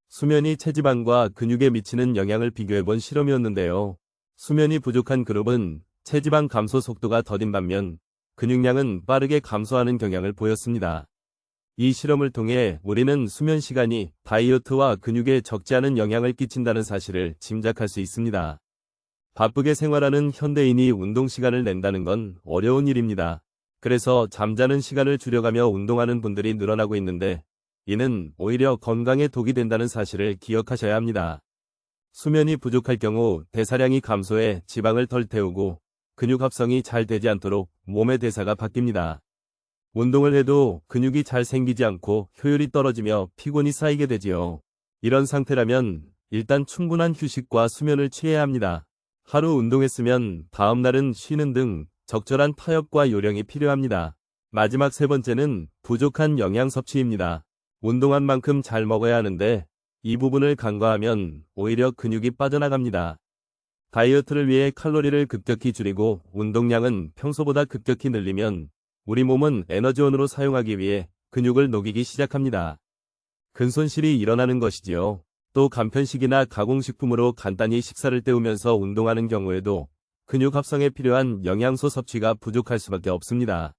수면이 체지방과 근육에 미치는 영향을 비교해본 실험이었는데요. 수면이 부족한 그룹은 체지방 감소 속도가 더딘 반면 근육량은 빠르게 감소하는 경향을 보였습니다. 이 실험을 통해 우리는 수면 시간이 다이어트와 근육에 적지 않은 영향을 끼친다는 사실을 짐작할 수 있습니다. 바쁘게 생활하는 현대인이 운동 시간을 낸다는 건 어려운 일입니다. 그래서 잠자는 시간을 줄여가며 운동하는 분들이 늘어나고 있는데 이는 오히려 건강에 독이 된다는 사실을 기억하셔야 합니다. 수면이 부족할 경우 대사량이 감소해 지방을 덜 태우고 근육 합성이 잘 되지 않도록 몸의 대사가 바뀝니다. 운동을 해도 근육이 잘 생기지 않고 효율이 떨어지며 피곤이 쌓이게 되지요. 이런 상태라면 일단 충분한 휴식과 수면을 취해야 합니다. 하루 운동했으면 다음 날은 쉬는 등 적절한 타협과 요령이 필요합니다. 마지막 세 번째는 부족한 영양 섭취입니다. 운동한 만큼 잘 먹어야 하는데 이 부분을 간과하면 오히려 근육이 빠져나갑니다. 다이어트를 위해 칼로리를 급격히 줄이고 운동량은 평소보다 급격히 늘리면 우리 몸은 에너지원으로 사용하기 위해 근육을 녹이기 시작합니다. 근손실이 일어나는 것이지요. 또 간편식이나 가공식품으로 간단히 식사를 때우면서 운동하는 경우에도 근육 합성에 필요한 영양소 섭취가 부족할 수밖에 없습니다.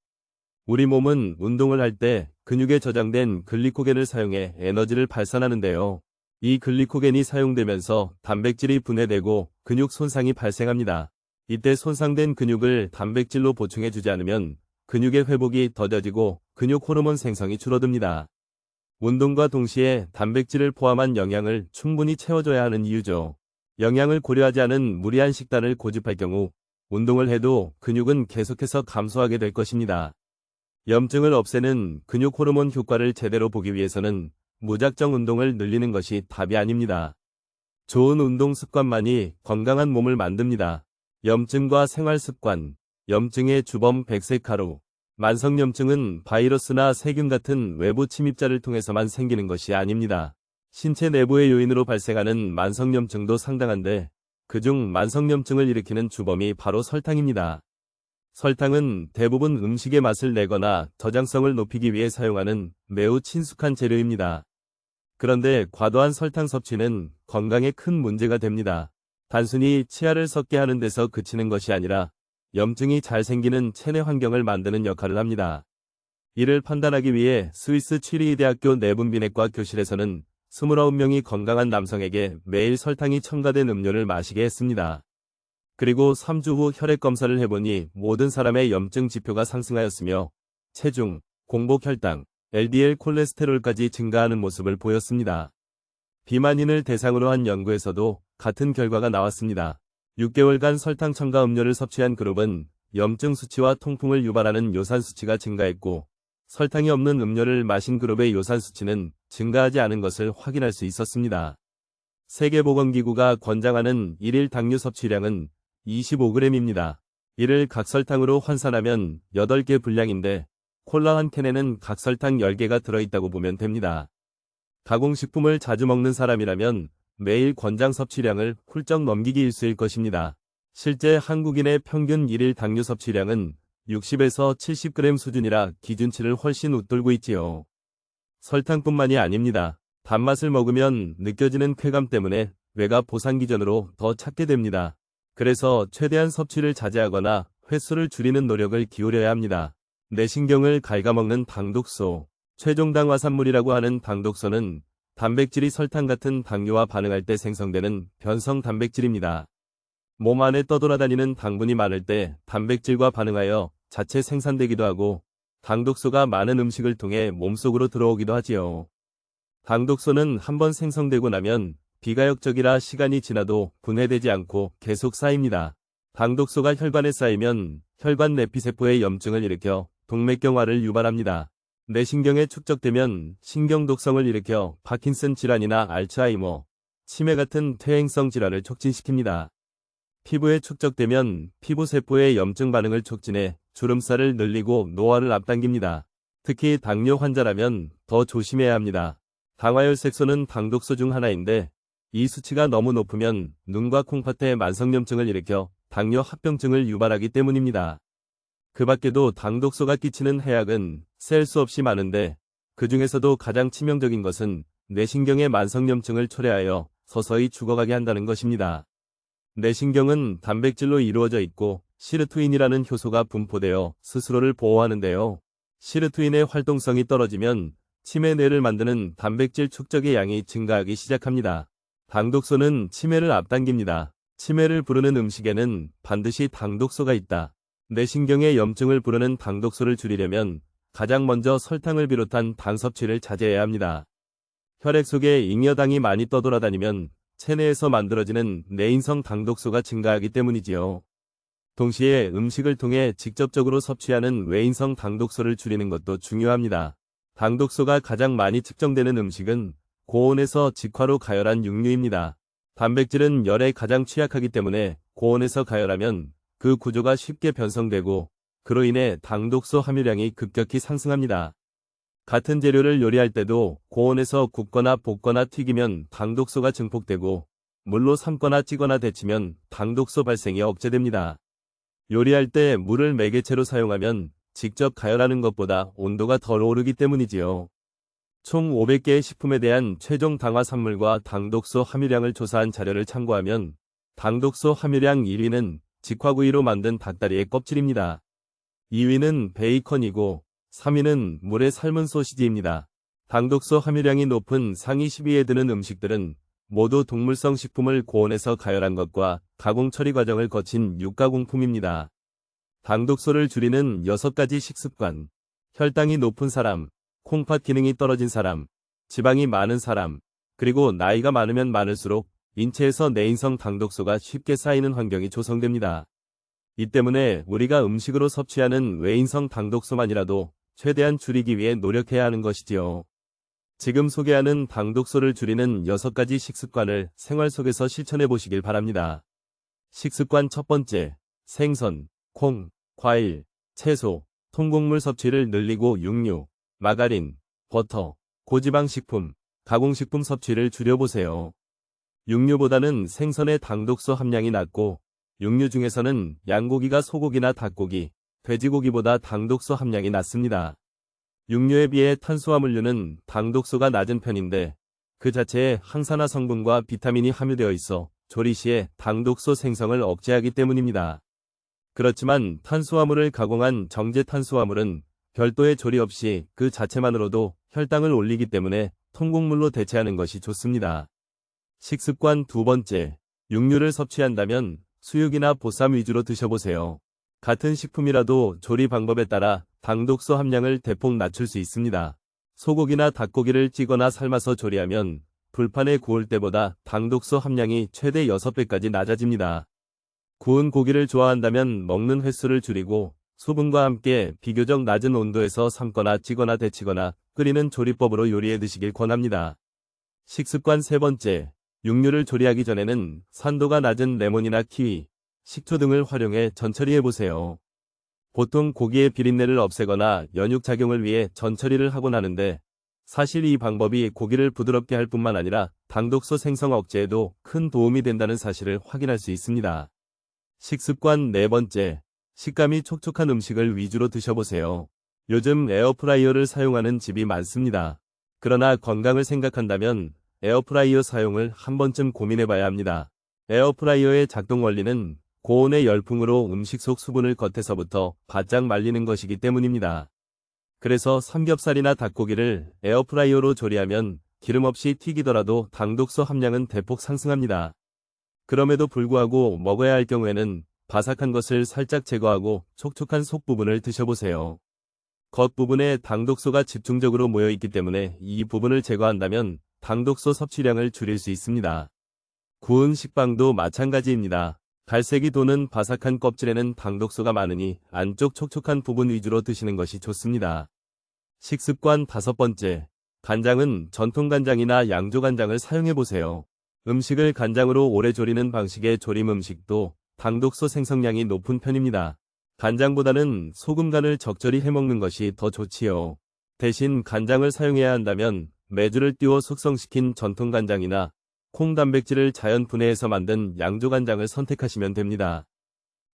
우리 몸은 운동을 할 때 근육에 저장된 글리코겐을 사용해 에너지를 발산하는데요. 이 글리코겐이 사용되면서 단백질이 분해되고 근육 손상이 발생합니다. 이때 손상된 근육을 단백질로 보충해주지 않으면 근육의 회복이 더뎌지고 근육 호르몬 생성이 줄어듭니다. 운동과 동시에 단백질을 포함한 영양을 충분히 채워줘야 하는 이유죠. 영양을 고려하지 않은 무리한 식단을 고집할 경우 운동을 해도 근육은 계속해서 감소하게 될 것입니다. 염증을 없애는 근육 호르몬 효과를 제대로 보기 위해서는 무작정 운동을 늘리는 것이 답이 아닙니다. 좋은 운동 습관만이 건강한 몸을 만듭니다. 염증과 생활습관, 염증의 주범 백색가루. 만성염증은 바이러스나 세균 같은 외부 침입자를 통해서만 생기는 것이 아닙니다. 신체 내부의 요인으로 발생하는 만성염증도 상당한데 그중 만성염증을 일으키는 주범이 바로 설탕입니다. 설탕은 대부분 음식의 맛을 내거나 저장성을 높이기 위해 사용하는 매우 친숙한 재료입니다. 그런데 과도한 설탕 섭취는 건강에 큰 문제가 됩니다. 단순히 치아를 썩게 하는 데서 그치는 것이 아니라 염증이 잘 생기는 체내 환경을 만드는 역할을 합니다. 이를 판단하기 위해 스위스 취리히 대학교 내분비내과 교실에서는 29명이 건강한 남성에게 매일 설탕이 첨가된 음료를 마시게 했습니다. 그리고 3주 후 혈액 검사를 해보니 모든 사람의 염증 지표가 상승하였으며 체중, 공복 혈당, LDL 콜레스테롤까지 증가하는 모습을 보였습니다. 비만인을 대상으로 한 연구에서도 같은 결과가 나왔습니다. 6개월간 설탕 첨가 음료를 섭취한 그룹은 염증 수치와 통풍을 유발하는 요산 수치가 증가했고 설탕이 없는 음료를 마신 그룹의 요산 수치는 증가하지 않은 것을 확인할 수 있었습니다. 세계보건기구가 권장하는 1일 당류 섭취량은 25g입니다. 이를 각설탕으로 환산하면 8개 분량인데 콜라 한 캔에는 각설탕 10개가 들어있다고 보면 됩니다. 가공식품을 자주 먹는 사람이라면 매일 권장 섭취량을 훌쩍 넘기기 일쑤일 것입니다. 실제 한국인의 평균 1일 당류 섭취량은 60에서 70g 수준이라 기준치를 훨씬 웃돌고 있지요. 설탕뿐만이 아닙니다. 단맛을 먹으면 느껴지는 쾌감 때문에 뇌가 보상 기전으로 더 찾게 됩니다. 그래서 최대한 섭취를 자제하거나 횟수를 줄이는 노력을 기울여야 합니다. 뇌신경을 갉아먹는 당독소. 최종당 화산물이라고 하는 당독소는 단백질이 설탕 같은 당류와 반응할 때 생성되는 변성 단백질입니다. 몸 안에 떠돌아다니는 당분이 많을 때 단백질과 반응하여 자체 생산되기도 하고 당독소가 많은 음식을 통해 몸속으로 들어오기도 하지요. 당독소는 한번 생성되고 나면 비가역적이라 시간이 지나도 분해되지 않고 계속 쌓입니다. 당독소가 혈관에 쌓이면 혈관 내피세포의 염증을 일으켜 동맥경화를 유발합니다. 뇌신경에 축적되면 신경독성을 일으켜 파킨슨 질환이나 알츠하이머, 치매 같은 퇴행성 질환을 촉진시킵니다. 피부에 축적되면 피부세포의 염증 반응을 촉진해 주름살을 늘리고 노화를 앞당깁니다. 특히 당뇨 환자라면 더 조심해야 합니다. 당화혈색소는 당독소 중 하나인데 이 수치가 너무 높으면 눈과 콩팥에 만성염증을 일으켜 당뇨 합병증을 유발하기 때문입니다. 그 밖에도 당독소가 끼치는 해악은 셀 수 없이 많은데 그 중에서도 가장 치명적인 것은 뇌신경의 만성염증을 초래하여 서서히 죽어가게 한다는 것입니다. 뇌신경은 단백질로 이루어져 있고 시르투인이라는 효소가 분포되어 스스로를 보호하는데요. 시르투인의 활동성이 떨어지면 치매 뇌를 만드는 단백질 축적의 양이 증가하기 시작합니다. 당독소는 치매를 앞당깁니다. 치매를 부르는 음식에는 반드시 당독소가 있다. 뇌신경의 염증을 부르는 당독소를 줄이려면 가장 먼저 설탕을 비롯한 당 섭취를 자제해야 합니다. 혈액 속에 잉여당이 많이 떠돌아다니면 체내에서 만들어지는 내인성 당독소가 증가하기 때문이지요. 동시에 음식을 통해 직접적으로 섭취하는 외인성 당독소를 줄이는 것도 중요합니다. 당독소가 가장 많이 측정되는 음식은 고온에서 직화로 가열한 육류입니다. 단백질은 열에 가장 취약하기 때문에 고온에서 가열하면 그 구조가 쉽게 변성되고 그로 인해 당독소 함유량이 급격히 상승합니다. 같은 재료를 요리할 때도 고온에서 굽거나 볶거나 튀기면 당독소가 증폭되고 물로 삶거나 찌거나 데치면 당독소 발생이 억제됩니다. 요리할 때 물을 매개체로 사용하면 직접 가열하는 것보다 온도가 덜 오르기 때문이지요. 총 500개의 식품에 대한 최종 당화 산물과 당독소 함유량을 조사한 자료를 참고하면 당독소 함유량 1위는 직화구이로 만든 닭다리의 껍질입니다. 2위는 베이컨이고 3위는 물에 삶은 소시지입니다. 당독소 함유량이 높은 상위 10위에 드는 음식들은 모두 동물성 식품을 고온에서 가열한 것과 가공 처리 과정을 거친 육가공품입니다. 당독소를 줄이는 6가지 식습관. 혈당이 높은 사람, 콩팥 기능이 떨어진 사람, 지방이 많은 사람, 그리고 나이가 많으면 많을수록 인체에서 내인성 당독소가 쉽게 쌓이는 환경이 조성됩니다. 이 때문에 우리가 음식으로 섭취하는 외인성 당독소만이라도 최대한 줄이기 위해 노력해야 하는 것이지요. 지금 소개하는 당독소를 줄이는 6가지 식습관을 생활 속에서 실천해 보시길 바랍니다. 식습관 첫 번째, 생선, 콩, 과일, 채소, 통곡물 섭취를 늘리고 육류, 마가린, 버터, 고지방 식품, 가공식품 섭취를 줄여보세요. 육류보다는 생선의 당독소 함량이 낮고 육류 중에서는 양고기가 소고기나 닭고기, 돼지고기보다 당독소 함량이 낮습니다. 육류에 비해 탄수화물류는 당독소가 낮은 편인데 그 자체에 항산화 성분과 비타민이 함유되어 있어 조리 시에 당독소 생성을 억제하기 때문입니다. 그렇지만 탄수화물을 가공한 정제 탄수화물은 별도의 조리 없이 그 자체만으로도 혈당을 올리기 때문에 통곡물로 대체하는 것이 좋습니다. 식습관 두 번째, 육류를 섭취한다면 수육이나 보쌈 위주로 드셔보세요. 같은 식품이라도 조리 방법에 따라 당독소 함량을 대폭 낮출 수 있습니다. 소고기나 닭고기를 찌거나 삶아서 조리하면 불판에 구울 때보다 당독소 함량이 최대 6배까지 낮아집니다. 구운 고기를 좋아한다면 먹는 횟수를 줄이고 소분과 함께 비교적 낮은 온도에서 삶거나 찌거나 데치거나 끓이는 조리법으로 요리해 드시길 권합니다. 식습관 세 번째, 육류를 조리하기 전에는 산도가 낮은 레몬이나 키위, 식초 등을 활용해 전처리해보세요. 보통 고기의 비린내를 없애거나 연육작용을 위해 전처리를 하곤 하는데 사실 이 방법이 고기를 부드럽게 할 뿐만 아니라 당독소 생성 억제에도 큰 도움이 된다는 사실을 확인할 수 있습니다. 식습관 네 번째, 식감이 촉촉한 음식을 위주로 드셔보세요. 요즘 에어프라이어를 사용하는 집이 많습니다. 그러나 건강을 생각한다면 에어프라이어 사용을 한 번쯤 고민해봐야 합니다. 에어프라이어의 작동 원리는 고온의 열풍으로 음식 속 수분을 겉에서부터 바짝 말리는 것이기 때문입니다. 그래서 삼겹살이나 닭고기를 에어프라이어로 조리하면 기름 없이 튀기더라도 당독소 함량은 대폭 상승합니다. 그럼에도 불구하고 먹어야 할 경우에는 바삭한 것을 살짝 제거하고 촉촉한 속 부분을 드셔보세요. 겉부분에 당독소가 집중적으로 모여있기 때문에 이 부분을 제거한다면 당독소 섭취량을 줄일 수 있습니다. 구운 식빵도 마찬가지입니다. 갈색이 도는 바삭한 껍질에는 당독소가 많으니 안쪽 촉촉한 부분 위주로 드시는 것이 좋습니다. 식습관 다섯 번째, 간장은 전통간장이나 양조간장을 사용해보세요. 음식을 간장으로 오래 조리는 방식의 조림 음식도 당독소 생성량이 높은 편입니다. 간장보다는 소금 간을 적절히 해먹는 것이 더 좋지요. 대신 간장을 사용해야 한다면 메주를 띄워 숙성시킨 전통간장이나 콩 단백질을 자연 분해해서 만든 양조간장을 선택하시면 됩니다.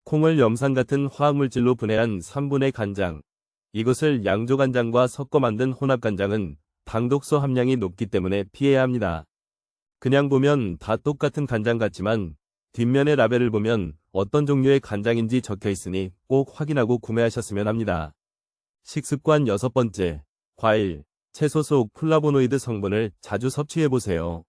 콩을 염산 같은 화학물질로 분해한 3분의 간장. 이것을 양조간장과 섞어 만든 혼합간장은 당독소 함량이 높기 때문에 피해야 합니다. 그냥 보면 다 똑같은 간장 같지만 뒷면의 라벨을 보면 어떤 종류의 간장인지 적혀 있으니 꼭 확인하고 구매하셨으면 합니다. 식습관 여섯 번째, 과일, 채소 속 플라보노이드 성분을 자주 섭취해보세요.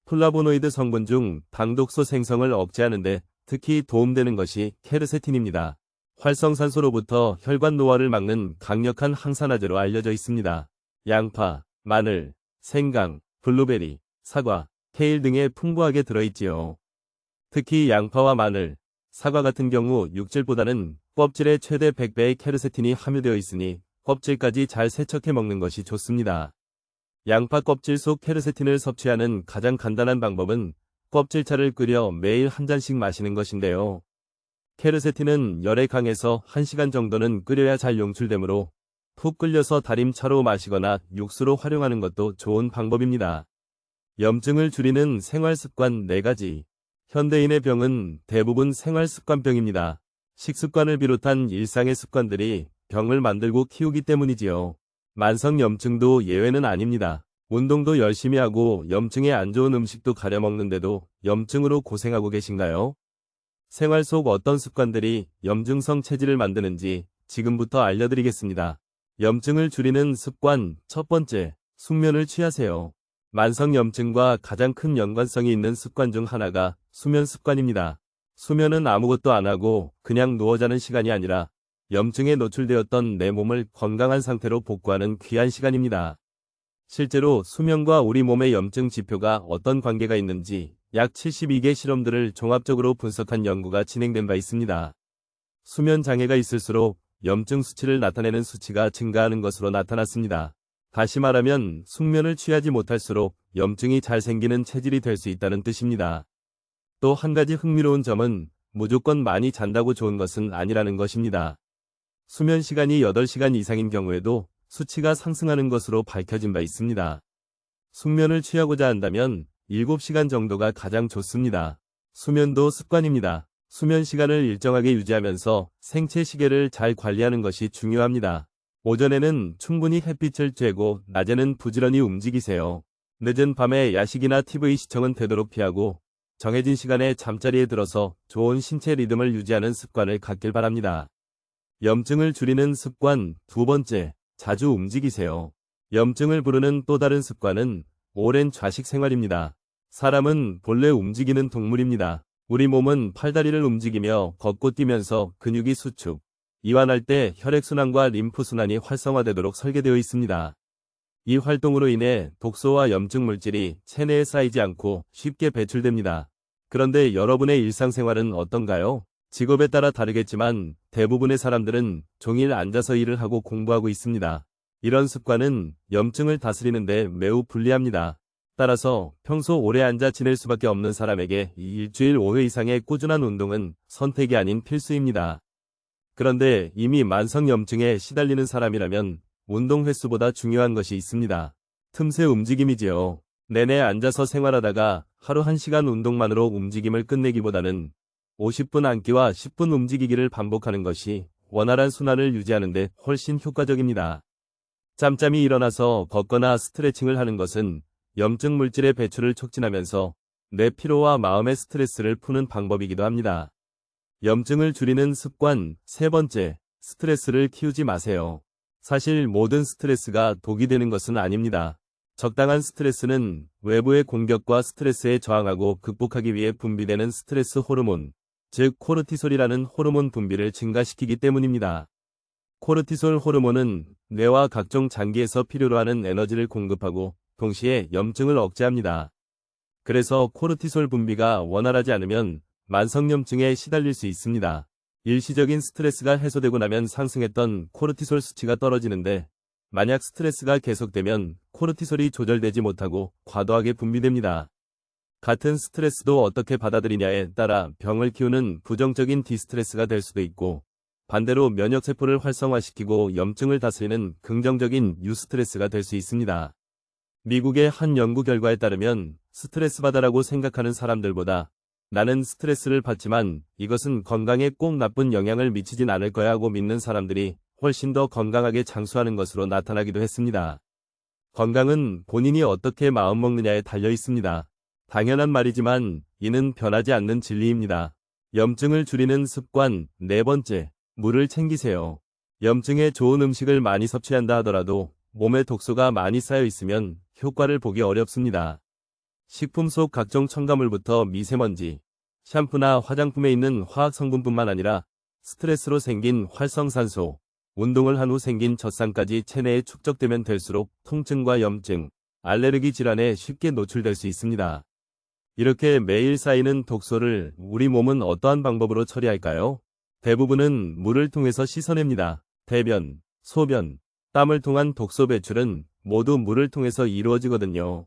플라보노이드 성분 중 당독소 생성을 억제하는데 특히 도움되는 것이 케르세틴입니다. 활성산소로부터 혈관 노화를 막는 강력한 항산화제로 알려져 있습니다. 양파, 마늘, 생강, 블루베리, 사과, 케일 등에 풍부하게 들어있지요. 특히 양파와 마늘, 사과 같은 경우 육질보다는 껍질에 최대 100배의 케르세틴이 함유되어 있으니 껍질까지 잘 세척해 먹는 것이 좋습니다. 양파 껍질 속 케르세틴을 섭취하는 가장 간단한 방법은 껍질차를 끓여 매일 한 잔씩 마시는 것인데요. 케르세틴은 열에 강해서 1시간 정도는 끓여야 잘 용출되므로 푹 끓여서 달임차로 마시거나 육수로 활용하는 것도 좋은 방법입니다. 염증을 줄이는 생활습관 4가지. 현대인의 병은 대부분 생활습관병입니다. 식습관을 비롯한 일상의 습관들이 병을 만들고 키우기 때문이지요. 만성염증도 예외는 아닙니다. 운동도 열심히 하고 염증에 안 좋은 음식도 가려 먹는데도 염증으로 고생하고 계신가요? 생활 속 어떤 습관들이 염증성 체질을 만드는지 지금부터 알려드리겠습니다. 염증을 줄이는 습관 첫 번째, 숙면을 취하세요. 만성염증과 가장 큰 연관성이 있는 습관 중 하나가 수면 습관입니다. 수면은 아무것도 안 하고 그냥 누워 자는 시간이 아니라 염증에 노출되었던 내 몸을 건강한 상태로 복구하는 귀한 시간입니다. 실제로 수면과 우리 몸의 염증 지표가 어떤 관계가 있는지 약 72개 실험들을 종합적으로 분석한 연구가 진행된 바 있습니다. 수면 장애가 있을수록 염증 수치를 나타내는 수치가 증가하는 것으로 나타났습니다. 다시 말하면 숙면을 취하지 못할수록 염증이 잘 생기는 체질이 될 수 있다는 뜻입니다. 또 한 가지 흥미로운 점은 무조건 많이 잔다고 좋은 것은 아니라는 것입니다. 수면 시간이 8시간 이상인 경우에도 수치가 상승하는 것으로 밝혀진 바 있습니다. 숙면을 취하고자 한다면 7시간 정도가 가장 좋습니다. 수면도 습관입니다. 수면 시간을 일정하게 유지하면서 생체 시계를 잘 관리하는 것이 중요합니다. 오전에는 충분히 햇빛을 쬐고 낮에는 부지런히 움직이세요. 늦은 밤에 야식이나 TV 시청은 되도록 피하고 정해진 시간에 잠자리에 들어서 좋은 신체 리듬을 유지하는 습관을 갖길 바랍니다. 염증을 줄이는 습관 두 번째, 자주 움직이세요. 염증을 부르는 또 다른 습관은 오랜 좌식 생활입니다. 사람은 본래 움직이는 동물입니다. 우리 몸은 팔다리를 움직이며 걷고 뛰면서 근육이 수축, 이완할 때 혈액순환과 림프순환이 활성화되도록 설계되어 있습니다. 이 활동으로 인해 독소와 염증 물질이 체내에 쌓이지 않고 쉽게 배출됩니다. 그런데 여러분의 일상생활은 어떤가요? 직업에 따라 다르겠지만 대부분의 사람들은 종일 앉아서 일을 하고 공부하고 있습니다. 이런 습관은 염증을 다스리는데 매우 불리합니다. 따라서 평소 오래 앉아 지낼 수밖에 없는 사람에게 일주일 5회 이상의 꾸준한 운동은 선택이 아닌 필수입니다. 그런데 이미 만성염증에 시달리는 사람이라면 운동 횟수보다 중요한 것이 있습니다. 틈새 움직임이지요. 내내 앉아서 생활하다가 하루 1시간 운동만으로 움직임을 끝내기보다는 50분 앉기와 10분 움직이기를 반복하는 것이 원활한 순환을 유지하는 데 훨씬 효과적입니다. 짬짬이 일어나서 걷거나 스트레칭을 하는 것은 염증 물질의 배출을 촉진하면서 뇌 피로와 마음의 스트레스를 푸는 방법이기도 합니다. 염증을 줄이는 습관 세 번째, 스트레스를 키우지 마세요. 사실 모든 스트레스가 독이 되는 것은 아닙니다. 적당한 스트레스는 외부의 공격과 스트레스에 저항하고 극복하기 위해 분비되는 스트레스 호르몬, 즉 코르티솔이라는 호르몬 분비를 증가시키기 때문입니다. 코르티솔 호르몬은 뇌와 각종 장기에서 필요로 하는 에너지를 공급하고 동시에 염증을 억제합니다. 그래서 코르티솔 분비가 원활하지 않으면 만성염증에 시달릴 수 있습니다. 일시적인 스트레스가 해소되고 나면 상승했던 코르티솔 수치가 떨어지는데 만약 스트레스가 계속되면 코르티솔이 조절되지 못하고 과도하게 분비됩니다. 같은 스트레스도 어떻게 받아들이냐에 따라 병을 키우는 부정적인 디스트레스가 될 수도 있고 반대로 면역세포를 활성화시키고 염증을 다스리는 긍정적인 유스트레스가 될 수 있습니다. 미국의 한 연구 결과에 따르면 스트레스 받아라고 생각하는 사람들보다 나는 스트레스를 받지만 이것은 건강에 꼭 나쁜 영향을 미치진 않을 거야 하고 믿는 사람들이 훨씬 더 건강하게 장수하는 것으로 나타나기도 했습니다. 건강은 본인이 어떻게 마음먹느냐에 달려 있습니다. 당연한 말이지만 이는 변하지 않는 진리입니다. 염증을 줄이는 습관 네 번째, 물을 챙기세요. 염증에 좋은 음식을 많이 섭취한다 하더라도 몸에 독소가 많이 쌓여 있으면 효과를 보기 어렵습니다. 식품 속 각종 첨가물부터 미세먼지, 샴푸나 화장품에 있는 화학성분뿐만 아니라 스트레스로 생긴 활성산소, 운동을 한 후 생긴 젖산까지 체내에 축적되면 될수록 통증과 염증, 알레르기 질환에 쉽게 노출될 수 있습니다. 이렇게 매일 쌓이는 독소를 우리 몸은 어떠한 방법으로 처리할까요? 대부분은 물을 통해서 씻어냅니다. 대변, 소변, 땀을 통한 독소 배출은 모두 물을 통해서 이루어지거든요.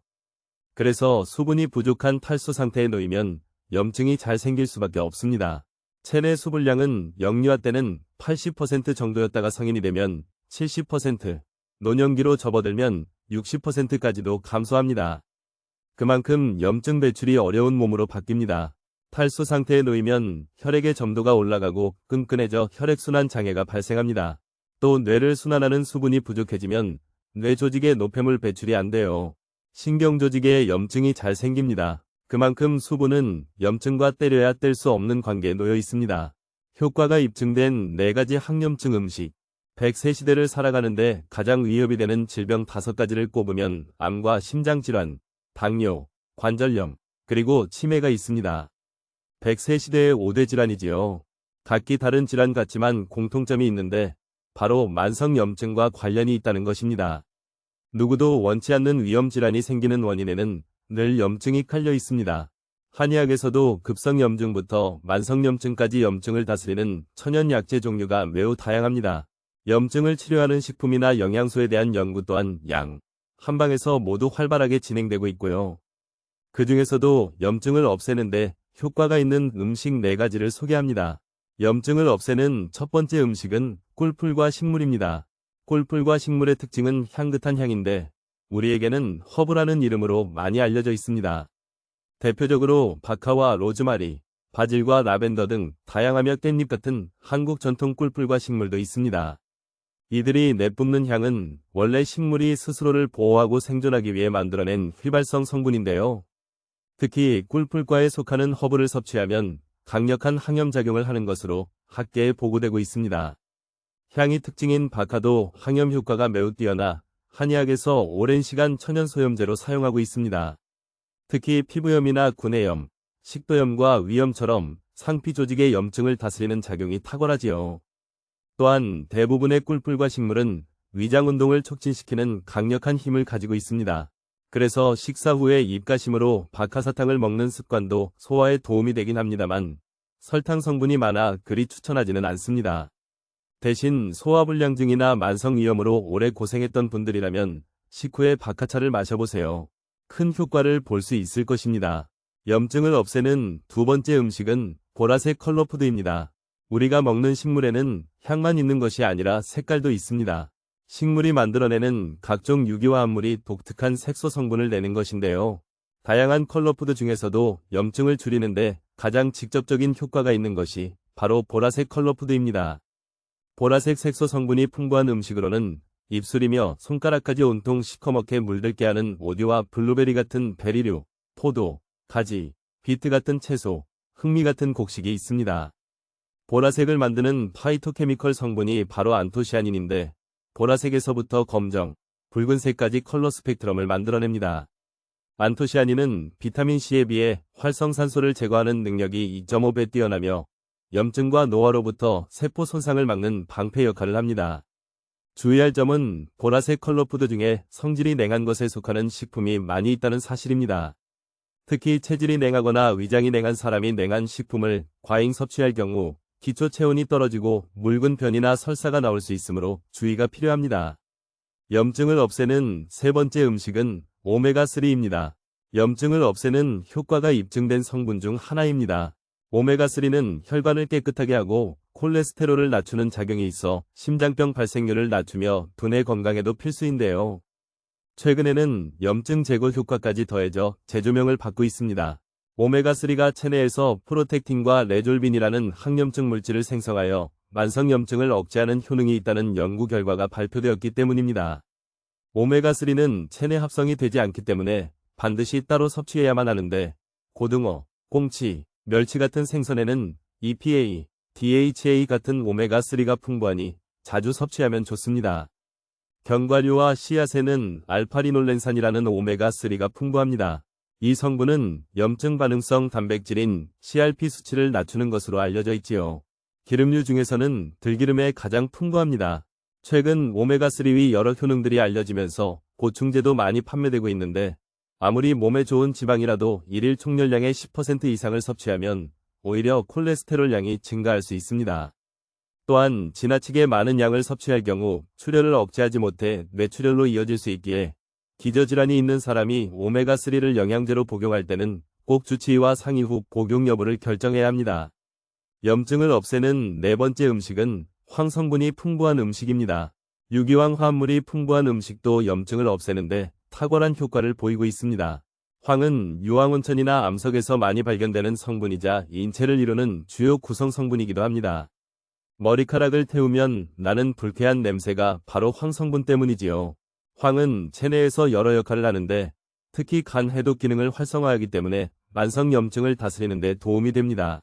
그래서 수분이 부족한 탈수 상태에 놓이면 염증이 잘 생길 수밖에 없습니다. 체내 수분량은 영유아 때는 80% 정도였다가 성인이 되면 70%, 노년기로 접어들면 60%까지도 감소합니다. 그만큼 염증 배출이 어려운 몸으로 바뀝니다. 탈수 상태에 놓이면 혈액의 점도가 올라가고 끈끈해져 혈액순환 장애가 발생합니다. 또 뇌를 순환하는 수분이 부족해지면 뇌 조직에 노폐물 배출이 안 돼요. 신경 조직에 염증이 잘 생깁니다. 그만큼 수분은 염증과 때려야 뗄 수 없는 관계에 놓여 있습니다. 효과가 입증된 4가지 항염증 음식. 100세 시대를 살아가는데 가장 위협이 되는 질병 5가지를 꼽으면 암과 심장질환, 당뇨, 관절염, 그리고 치매가 있습니다. 100세 시대의 5대 질환이지요. 각기 다른 질환 같지만 공통점이 있는데 바로 만성염증과 관련이 있다는 것입니다. 누구도 원치 않는 위험질환이 생기는 원인에는 늘 염증이 깔려 있습니다. 한의학에서도 급성염증부터 만성염증까지 염증을 다스리는 천연약재 종류가 매우 다양합니다. 염증을 치료하는 식품이나 영양소에 대한 연구 또한 한방에서 모두 활발하게 진행되고 있고요. 그 중에서도 염증을 없애는데 효과가 있는 음식 4가지를 소개합니다. 염증을 없애는 첫 번째 음식은 꿀풀과 식물입니다. 꿀풀과 식물의 특징은 향긋한 향인데 우리에게는 허브라는 이름으로 많이 알려져 있습니다. 대표적으로 박하와 로즈마리, 바질과 라벤더 등 다양하며 깻잎 같은 한국 전통 꿀풀과 식물도 있습니다. 이들이 내뿜는 향은 원래 식물이 스스로를 보호하고 생존하기 위해 만들어낸 휘발성 성분인데요. 특히 꿀풀과에 속하는 허브를 섭취하면 강력한 항염작용을 하는 것으로 학계에 보고되고 있습니다. 향이 특징인 박하도 항염 효과가 매우 뛰어나 한의학에서 오랜 시간 천연소염제로 사용하고 있습니다. 특히 피부염이나 구내염, 식도염과 위염처럼 상피 조직의 염증을 다스리는 작용이 탁월하지요. 또한 대부분의 꿀풀과 식물은 위장운동을 촉진시키는 강력한 힘을 가지고 있습니다. 그래서 식사 후에 입가심으로 박하사탕을 먹는 습관도 소화에 도움이 되긴 합니다만 설탕 성분이 많아 그리 추천하지는 않습니다. 대신 소화불량증이나 만성위염으로 오래 고생했던 분들이라면 식후에 박하차를 마셔보세요. 큰 효과를 볼 수 있을 것입니다. 염증을 없애는 두 번째 음식은 보라색 컬러푸드입니다. 우리가 먹는 식물에는 향만 있는 것이 아니라 색깔도 있습니다. 식물이 만들어내는 각종 유기화합물이 독특한 색소 성분을 내는 것인데요. 다양한 컬러푸드 중에서도 염증을 줄이는데 가장 직접적인 효과가 있는 것이 바로 보라색 컬러푸드입니다. 보라색 색소 성분이 풍부한 음식으로는 입술이며 손가락까지 온통 시커멓게 물들게 하는 오디오와 블루베리 같은 베리류, 포도, 가지, 비트 같은 채소, 흑미 같은 곡식이 있습니다. 보라색을 만드는 파이토케미컬 성분이 바로 안토시아닌인데 보라색에서부터 검정, 붉은색까지 컬러 스펙트럼을 만들어냅니다. 안토시아닌은 비타민C에 비해 활성산소를 제거하는 능력이 2.5배 뛰어나며 염증과 노화로부터 세포 손상을 막는 방패 역할을 합니다. 주의할 점은 보라색 컬러푸드 중에 성질이 냉한 것에 속하는 식품이 많이 있다는 사실입니다. 특히 체질이 냉하거나 위장이 냉한 사람이 냉한 식품을 과잉 섭취할 경우 기초 체온이 떨어지고 묽은 변이나 설사가 나올 수 있으므로 주의가 필요합니다. 염증을 없애는 세 번째 음식은 오메가3입니다. 염증을 없애는 효과가 입증된 성분 중 하나입니다. 오메가3는 혈관을 깨끗하게 하고 콜레스테롤을 낮추는 작용이 있어 심장병 발생률을 낮추며 두뇌 건강에도 필수인데요. 최근에는 염증 제거 효과까지 더해져 재조명을 받고 있습니다. 오메가3가 체내에서 프로텍틴과 레졸빈이라는 항염증 물질을 생성하여 만성염증을 억제하는 효능이 있다는 연구 결과가 발표되었기 때문입니다. 오메가3는 체내 합성이 되지 않기 때문에 반드시 따로 섭취해야만 하는데 고등어, 꽁치, 멸치 같은 생선에는 EPA, DHA 같은 오메가3가 풍부하니 자주 섭취하면 좋습니다. 견과류와 씨앗에는 알파리놀렌산이라는 오메가3가 풍부합니다. 이 성분은 염증 반응성 단백질인 CRP 수치를 낮추는 것으로 알려져 있지요. 기름류 중에서는 들기름에 가장 풍부합니다. 최근 오메가3의 여러 효능들이 알려지면서 보충제도 많이 판매되고 있는데 아무리 몸에 좋은 지방이라도 일일 총열량의 10% 이상을 섭취하면 오히려 콜레스테롤 양이 증가할 수 있습니다. 또한 지나치게 많은 양을 섭취할 경우 출혈을 억제하지 못해 뇌출혈로 이어질 수 있기에 기저질환이 있는 사람이 오메가3를 영양제로 복용할 때는 꼭 주치의와 상의 후 복용 여부를 결정해야 합니다. 염증을 없애는 네 번째 음식은 황성분이 풍부한 음식입니다. 유기황 화합물이 풍부한 음식도 염증을 없애는데 탁월한 효과를 보이고 있습니다. 황은 유황온천이나 암석에서 많이 발견되는 성분이자 인체를 이루는 주요 구성 성분이기도 합니다. 머리카락을 태우면 나는 불쾌한 냄새가 바로 황성분 때문이지요. 황은 체내에서 여러 역할을 하는데 특히 간 해독 기능을 활성화하기 때문에 만성염증을 다스리는 데 도움이 됩니다.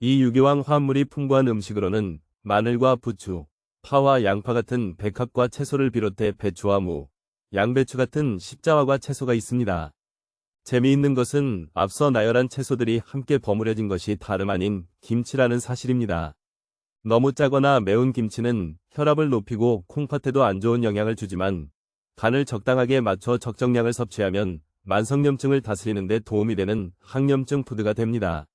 이 유기황 화합물이 풍부한 음식으로는 마늘과 부추, 파와 양파 같은 백합과 채소를 비롯해 배추와 무, 양배추 같은 십자화과 채소가 있습니다. 재미있는 것은 앞서 나열한 채소들이 함께 버무려진 것이 다름 아닌 김치라는 사실입니다. 너무 짜거나 매운 김치는 혈압을 높이고 콩팥에도 안 좋은 영향을 주지만 간을 적당하게 맞춰 적정량을 섭취하면 만성염증을 다스리는 데 도움이 되는 항염증 푸드가 됩니다.